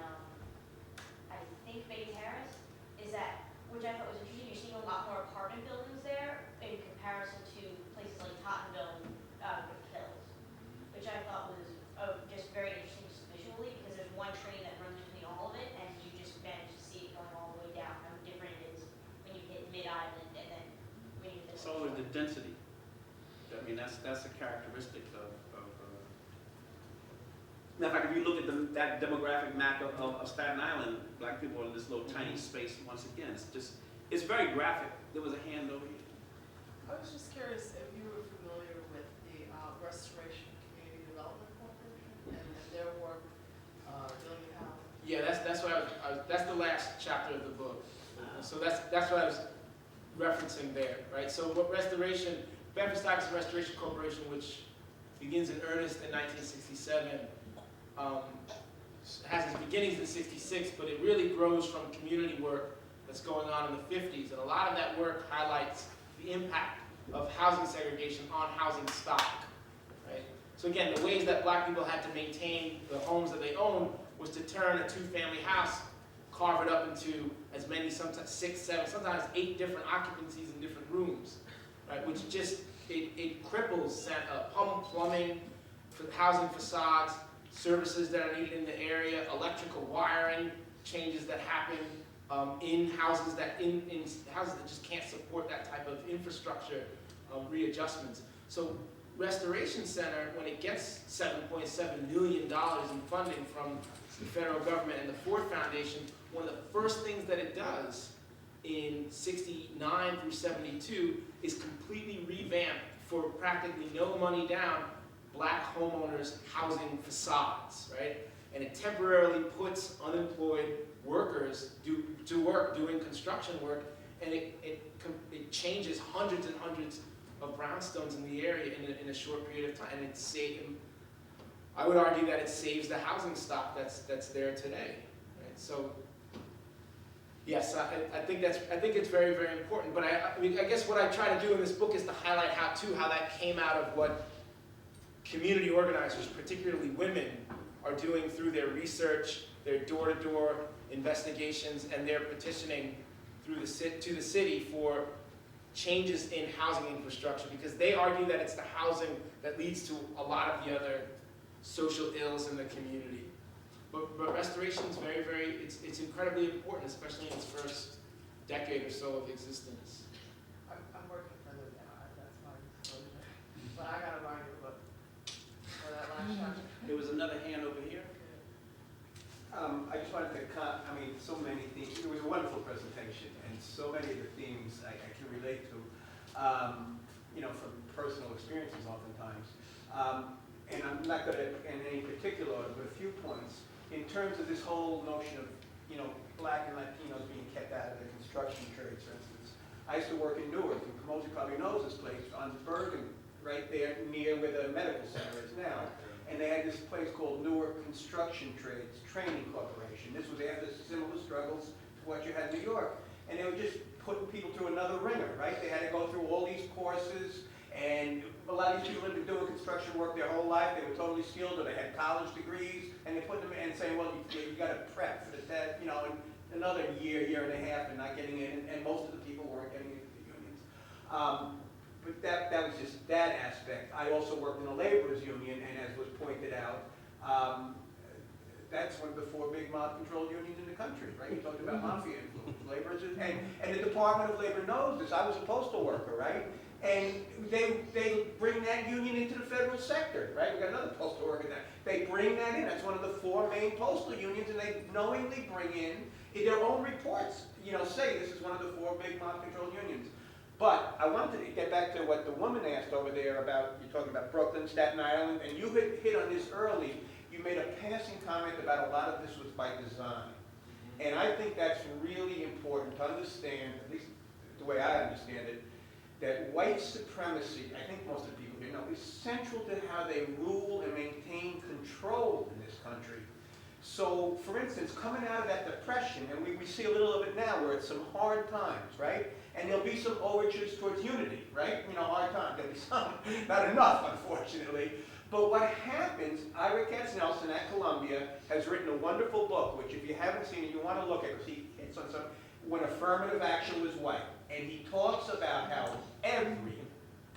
I think Bay Terrace, is that, which I thought was interesting, you're seeing a lot more apartment buildings there in comparison to places like Tottenville, Rift Hills, which I thought was just very interesting just visually, because there's one train that runs between all of it, and you just manage to see it going all the way down, how different it is when you hit Mid-Island and then when you hit So is the density. I mean, that's a characteristic of matter of fact, if you look at that demographic map of Staten Island, black people are in this little tiny space once again. It's very graphic. There was a hand over here. I was just curious if you were familiar with the Restoration Community Development Corporation and their work Yeah, that's what that's the last chapter of the book. So that's what I was referencing there, right? So what restoration, Bedford Stuyvesant Restoration Corporation, which begins in earnest in 1967, has its beginnings in '66, but it really grows from community work that's going on in the '50s, and a lot of that work highlights the impact of housing segregation on housing stock, right? So again, the ways that black people had to maintain the homes that they owned was to turn a two-family house, carve it up into as many, sometimes 6, 7, sometimes 8 different occupancies in different rooms, right? Which just, it cripples plumbing, housing facades, services that are needed in the area, electrical wiring changes that happen in houses that houses that just can't support that type of infrastructure readjustments. So Restoration Center, when it gets $7.7 million in funding from the federal government and the Ford Foundation, one of the first things that it does in '69 through '72 is completely revamp, for practically no money down, black homeowners' housing facades, right? And it temporarily puts unemployed workers to work doing construction work, and it changes hundreds and hundreds of brownstones in the area in a short period of time, and I would argue that it saves the housing stock that's there today, right? So, yes, I think it's very, very important. But I guess what I try to do in this book is to highlight how that came out of what community organizers, particularly women, are doing through their research, their door-to-door investigations, and their petitioning to the city for changes in housing infrastructure, because they argue that it's the housing that leads to a lot of the other social ills in the community. But restoration is very, very, it's incredibly important, especially in its first decade or so of existence. I'm working for them now, that's my disclosure. But I gotta write a book for that last chapter. There was another hand over here. I just wanted to so many themes. It was a wonderful presentation, and so many of the themes I can relate to, from personal experiences oftentimes. And I'm not going to, in any particular order, but a few points. In terms of this whole notion of, black and Latinos being kept out of the construction trades, for instance. I used to work in Newark, and Kamosi probably knows this place, on Bergen, right there near where the medical center is now. And they had this place called Newark Construction Trades Training Corporation. This was after similar struggles to what you had in New York. And they were just putting people through another ringer, right? They had to go through all these courses, and a lot of these people had been doing construction work their whole life. They were totally skilled, or they had college degrees, and they put them in and saying, well, you got to prep for the test, and another year and a half, and not getting in, and most of the people weren't getting into the unions. But that was just that aspect. I also worked in a laborers union, and as was pointed out, that's one of the 4 big mob-controlled unions in the country, right? You talked about mafia influence, laborers, and the Department of Labor knows this. I was a postal worker, right? And they bring that union into the federal sector, right? We got another postal worker there. They bring that in. That's one of the 4 main postal unions, and they knowingly bring in their own reports. Say this is one of the 4 big mob-controlled unions. But I wanted to get back to what the woman asked over there about, you're talking about Brooklyn, Staten Island, and you had hit on this early. You made a passing comment about a lot of this was by design. And I think that's really important to understand, at least the way I understand it, that white supremacy, I think most of the people here know, is central to how they rule and maintain control in this country. So, for instance, coming out of that depression, and we see a little of it now where it's some hard times, right? And there'll be some overtures towards unity, right? Hard times. There'll be some, not enough, unfortunately. But what happens, Ira Katznelson at Columbia has written a wonderful book, which if you haven't seen it, you want to look at it, because it's on when affirmative action was white. And he talks about how every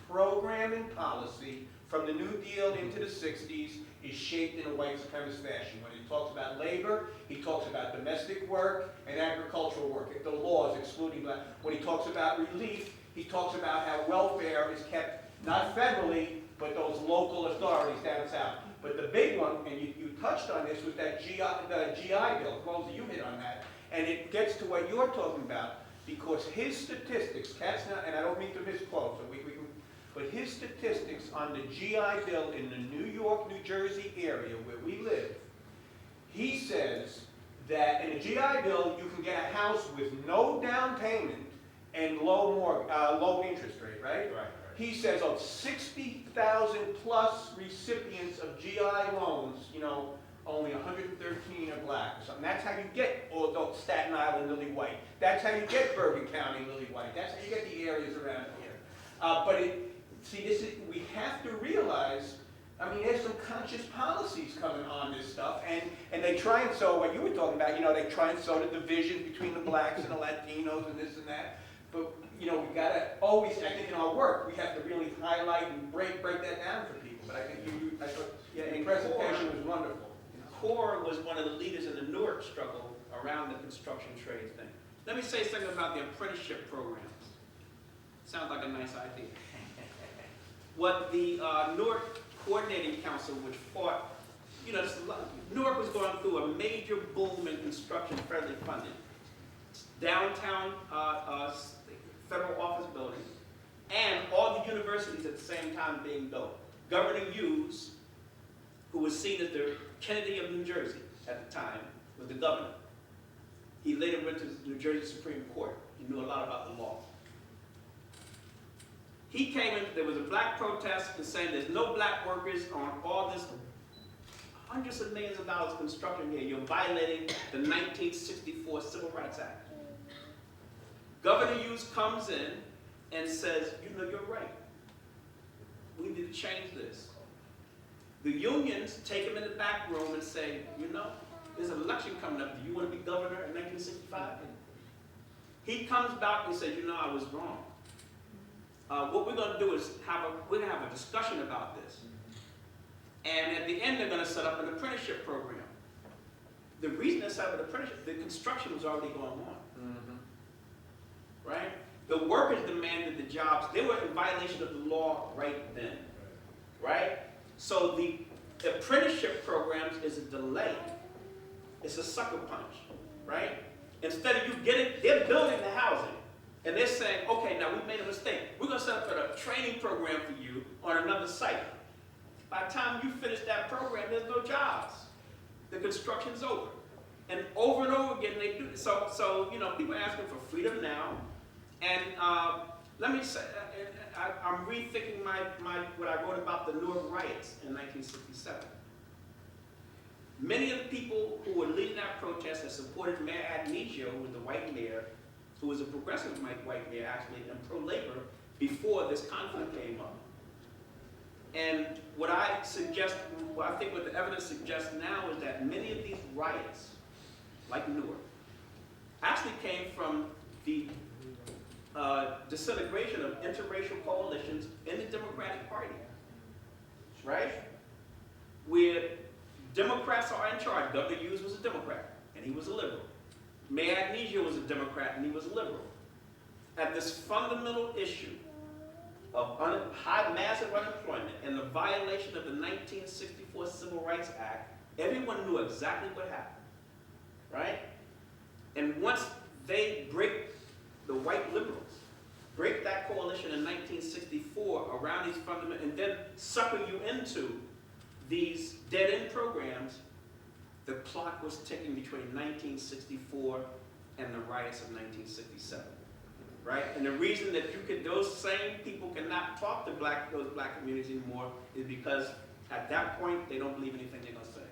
program and policy from the New Deal into the 60s is shaped in a white supremacist fashion. When he talks about labor, he talks about domestic work and agricultural work, the laws excluding black. When he talks about relief, he talks about how welfare is kept not federally, but those local authorities down south. But the big one, and you touched on this, was that the GI Bill. Rosie, you hit on that. And it gets to what you're talking about, because his statistics, and I don't mean to misquote, but his statistics on the GI Bill in the New York, New Jersey area where we live, he says that in a GI Bill, you can get a house with no down payment and low interest rate, right? Right. He says of 60,000 plus recipients of GI loans, only 113 are black or something. That's how you get Staten Island lily white. That's how you get Bergen County lily white. That's how you get the areas around here. We have to realize, there's some conscious policies coming on this stuff, and they try and sow what you were talking about. They try and sow the division between the blacks and the Latinos and this and that. But we gotta always, I think in our work, we have to really highlight and break that down for people. But I think I thought the presentation was wonderful. CORE was one of the leaders in the Newark struggle around the construction trades thing. Let me say something about the apprenticeship programs. Sounds like a nice idea. What the Newark Coordinating Council, which fought, Newark was going through a major boom in construction federally funded. Downtown federal office buildings, and all the universities at the same time being built. Governor Hughes, who was seen as the Kennedy of New Jersey at the time, was the governor. He later went to the New Jersey Supreme Court. He knew a lot about the law. He came in, there was a black protest and saying there's no black workers on all this hundreds of millions of dollars of construction here. You're violating the 1964 Civil Rights Act. Governor Hughes comes in and says, you're right. We need to change this. The unions take him in the back room and say, there's an election coming up. Do you want to be governor in 1965? He comes back and says, I was wrong. What we're going to do is we're going to have a discussion about this. And at the end, they're going to set up an apprenticeship program. The reason they set up an apprenticeship, the construction was already going on. Right? The workers demanded the jobs. They were in violation of the law right then. Right? So the apprenticeship programs is a delay. It's a sucker punch. Right? Instead of you getting, they're building the housing. And they're saying, okay, now we made a mistake. We're going to set up a training program for you on another site. By the time you finish that program, there's no jobs. The construction's over. And over again, they do this. So people are asking for freedom now. And let me say, I'm rethinking what I wrote about the Newark riots in 1967. Many of the people who were leading that protest had supported Mayor Adnigio, who was the white mayor, who was a progressive white mayor actually, and pro-labor before this conflict came up. And what I think what the evidence suggests now is that many of these riots, like Newark, actually came from the disintegration of interracial coalitions in the Democratic Party, right? Where Democrats are in charge. Governor Hughes was a Democrat, and he was a liberal. Mayor Adnigio was a Democrat, and he was a liberal. At this fundamental issue of massive unemployment and the violation of the 1964 Civil Rights Act, everyone knew exactly what happened, right? And once they the white liberals, break that coalition in 1964 around these fundamental, and then sucker you into these dead-end programs, the clock was ticking between 1964 and the riots of 1967, right? And the reason that those same people cannot talk to those black communities anymore is because at that point, they don't believe anything they're gonna say.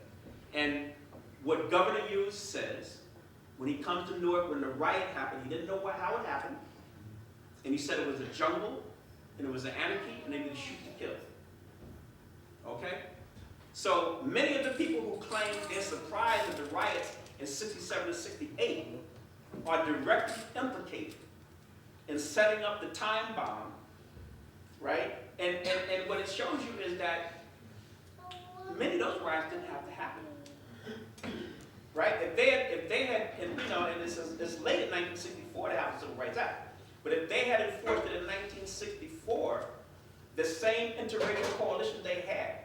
And what Governor Hughes says, when he comes to Newark, when the riot happened, he didn't know how it happened. And he said it was a jungle, and it was an anarchy, and they did shoot to kill. Okay? So many of the people who claim they're surprised at the riots in 67 to 68 are directly implicated in setting up the time bomb, right? And what it shows you is that many of those riots didn't have to happen. Right? If they had, and it's late in 1964 to have the Civil Rights Act, but if they had enforced it in 1964, the same interracial coalition they had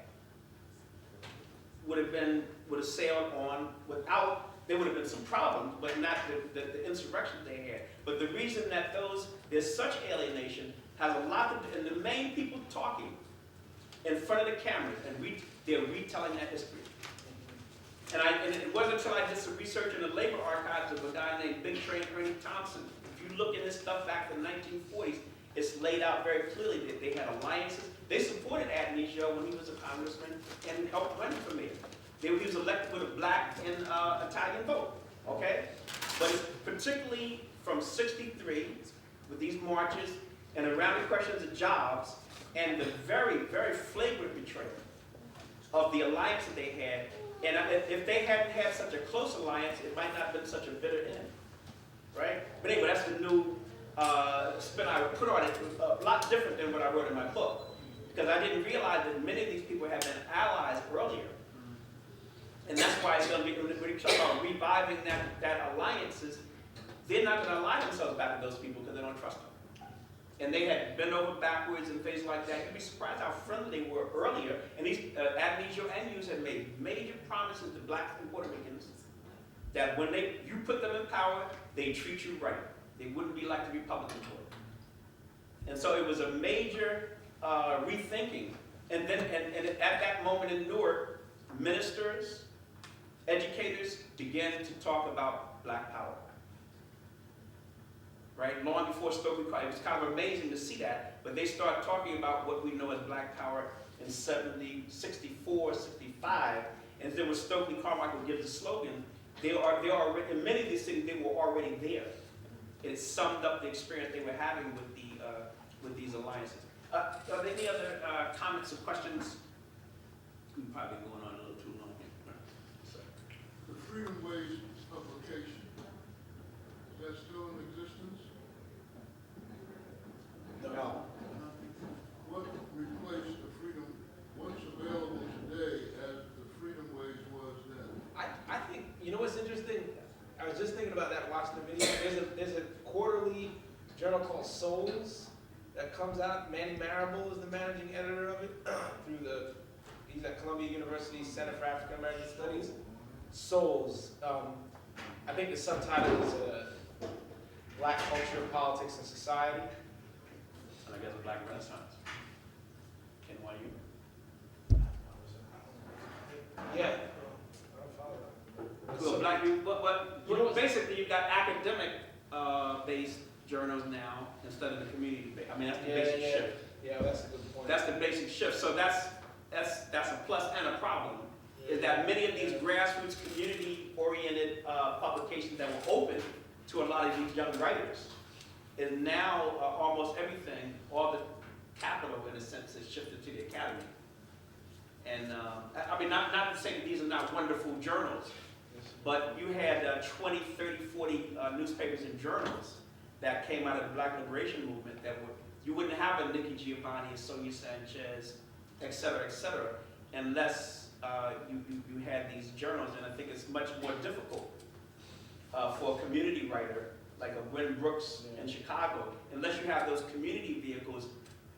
would have sailed on without, there would have been some problems, but not the insurrection they had. But the reason that there's such alienation has a lot to do, and the main people talking in front of the cameras, and they're retelling that history. And it wasn't until I did some research in the labor archives of a guy named Big Train Ernie Thompson. If you look at this stuff back in the 1940s, it's laid out very clearly that they had alliances. They supported Adonisio when he was a congressman and helped run for mayor. He was elected with a black and Italian vote, okay? But it's particularly from '63, with these marches and around the questions of jobs and the very, very flagrant betrayal of the alliance that they had. And if they hadn't had such a close alliance, it might not have been such a bitter end, right? But anyway, that's the new spin I would put on it. A lot different than what I wrote in my book, because I didn't realize that many of these people had been allies earlier. And that's why it's going to be, when you talk about reviving that alliances, they're not going to ally themselves back to those people because they don't trust them. And they had bent over backwards and things like that. You'd be surprised how friendly they were earlier. And these Adonisio and Hughes had made major promises to blacks and Puerto Ricans that when you put them in power, they treat you right. They wouldn't be like the Republicans were. And so it was a major rethinking. And then and at that moment in Newark, ministers, educators began to talk about black power. Right? Long before Stokely Carmichael, it was kind of amazing to see that, but they started talking about what we know as black power in 64, 65, and then when Stokely Carmichael gives the slogan, they are already, in many of these cities, they were already there. It summed up the experience they were having with these alliances. Are there any other comments or questions? We're probably going on a little too long here. So. The Freedom Ways publication, is that still in existence? No. What replaced the Freedom, what's available today as the Freedom Ways was then? I think, you know what's interesting? I was just thinking about that watching the video. There's a quarterly journal called Souls that comes out. Manny Marable is the managing editor of it he's at Columbia University Center for African American Studies. Souls. I think the subtitle is Black Culture, Politics, and Society. And I guess a Black Renaissance. Ken, why you? Yeah. I don't follow that. Well, black people, but basically you've got academic based journals now instead of the community based. I mean, that's the basic shift. Yeah, that's a good point. That's the basic shift. So that's a plus and a problem. Is that many of these grassroots community-oriented publications that were open to a lot of these young writers is now almost everything, all the capital in a sense is shifted to the academy. And I mean, not to say that these are not wonderful journals, but you had 20, 30, 40 newspapers and journals that came out of the Black Liberation Movement that you wouldn't have a Nikki Giovanni, a Sonia Sanchez, et cetera, unless you had these journals. And I think it's much more difficult for a community writer like a Gwen Brooks in Chicago, unless you have those community vehicles.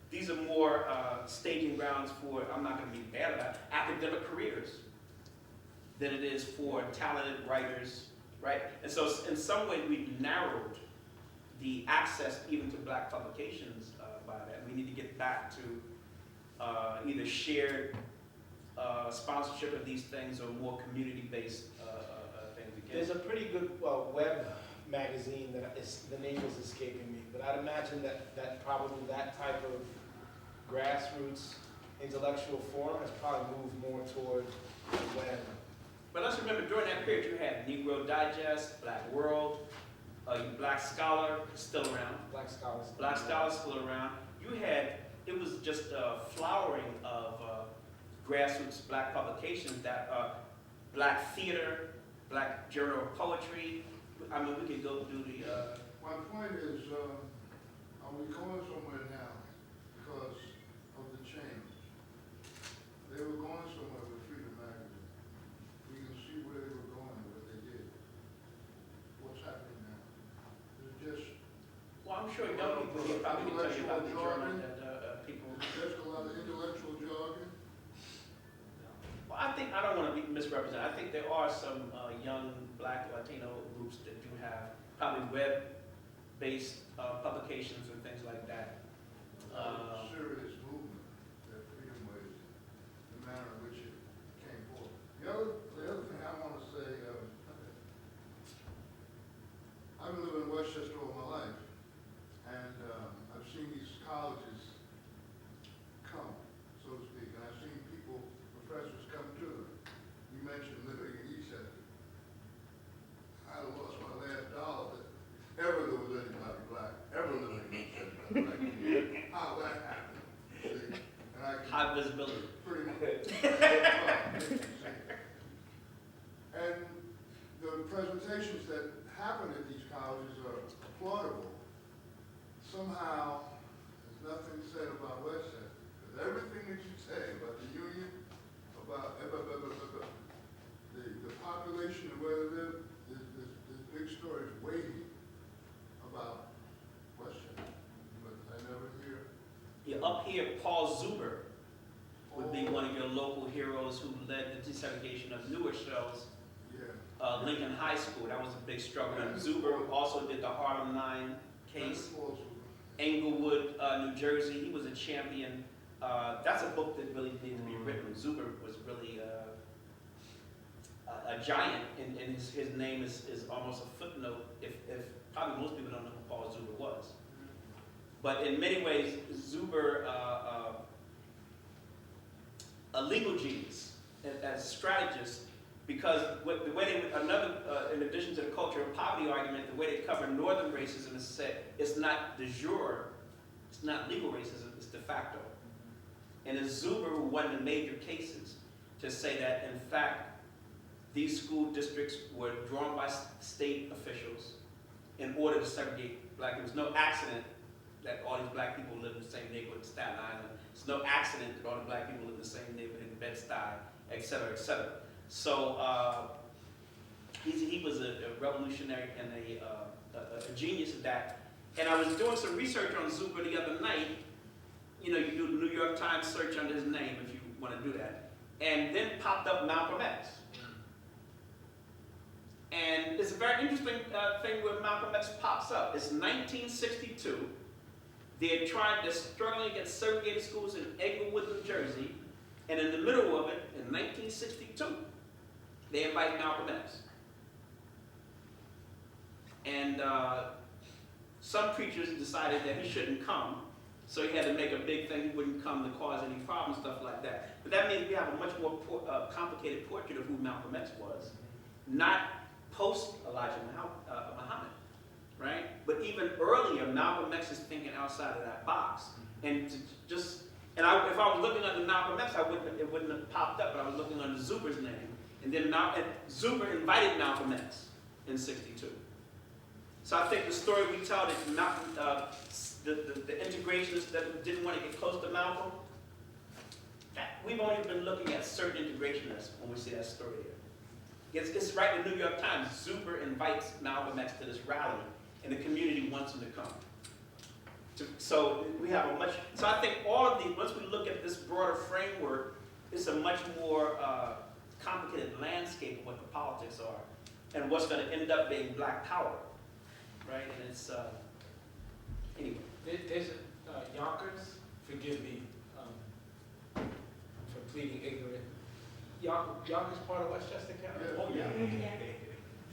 These are more staging grounds for, I'm not going to be bad about it, academic careers than it is for talented writers, right? And so in some way we've narrowed the access even to black publications by that. We need to get back to either shared sponsorship of these things or more community-based things again. There's a pretty good web magazine that the name is escaping me, but I'd imagine that probably that type of grassroots intellectual forum has probably moved more toward the web. But let's remember, during that period, you had Negro Digest, Black World, Black Scholar, still around. Black Scholars. Black Scholar, still around. You had, it was just a flowering of grassroots black publications that Black Theater, Black Journal of Poetry. I mean, we could go do the... My point is, are we going somewhere now because of the change? They were going somewhere with Freedom Magazine. We can see where they were going and what they did. What's happening now? Is it just... Well, I'm sure young people here probably can tell you about the journal that people... Just a lot of intellectual jargon? Well, I don't want to be misrepresented. I think there are some young Black Latino groups that do have probably web-based publications and things like that. Serious movement that Freedom Ways, the manner in which it came forth. The other thing I want presentations that happen at these colleges are applaudable. Somehow, there's nothing said about Westchester. Because everything that you say about the union, about the population and where they live, this big story is weighty about Westchester. But I never hear. Yeah, up here, Paul Zuber would be one of your local heroes who led the desegregation of newer shows. Yeah. Lincoln High School, that was a big struggle. And Zuber also did the Harlem 9 case. Englewood, New Jersey, he was a champion. That's a book that really needed to be written. Zuber was really a giant, and his name is almost a footnote, if probably most people don't know who Paul Zuber was. But in many ways, Zuber, a legal genius, as a strategist, because the way they would, in addition to the culture of poverty argument, the way they cover northern racism is said it's not de jure, it's not legal racism, it's de facto. And it's Zuber who won the major cases to say that, in fact, these school districts were drawn by state officials in order to segregate black people. It was no accident that all these black people live in the same neighborhood in Staten Island. It's no accident that all the black people live in the same neighborhood in Bed-Stuy, et cetera, et cetera. So he was a revolutionary and a genius at that. And I was doing some research on Zuber the other night. You know, you do the New York Times search under his name if you want to do that. And then popped up Malcolm X. And it's a very interesting thing where Malcolm X pops up. It's 1962. They're struggling against segregated schools in Englewood, New Jersey. And in the middle of it, in 1962, they invite Malcolm X. And some preachers decided that he shouldn't come, so he had to make a big thing. He wouldn't come to cause any problems, stuff like that. But that means we have a much more complicated portrait of who Malcolm X was, not post Elijah Muhammad, right? But even earlier, Malcolm X is thinking outside of that box, and if I was looking under Malcolm X, it wouldn't have popped up. But I was looking under Zuber's name, and then Zuber invited Malcolm X in '62. So I think the story we tell that Malcolm, the integrationists that didn't want to get close to Malcolm, we've only been looking at certain integrationists when we see that story here. It's right in the New York Times. Zuber invites Malcolm X to this rally, and the community wants him to come. So we have so I think all of these, once we look at this broader framework, it's a much more complicated landscape of what the politics are, and what's going to end up being black power, right? And it's, anyway. There's Yonkers, forgive me for pleading ignorant. Yonkers part of Westchester County? Yeah. Oh, yeah. Yeah.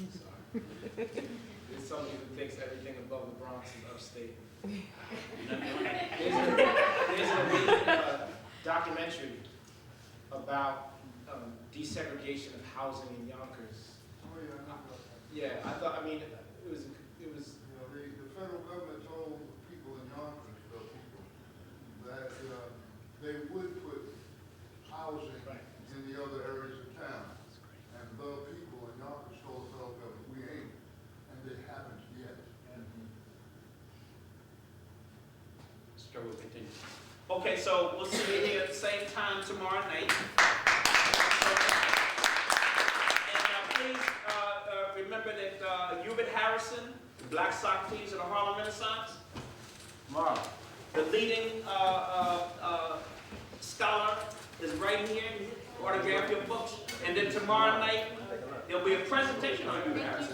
Sorry. There's somebody who thinks everything above the Bronx is upstate. There's an amazing documentary about desegregation of housing in Yonkers. Oh, yeah, I know about that. Yeah, it was. You know, the federal government told people in Yonkers, that they would put housing in the other areas of town. And the people in Yonkers told the federal government, we ain't, and they haven't yet. Struggle continues. Okay, so we'll see you here at the same time tomorrow night. And please remember that Hubert Harrison, the Black Socrates of the Harlem Renaissance, Tomorrow. the leading scholar, is right here. Autograph your books. And then tomorrow night, there'll be a presentation on Hubert Harrison.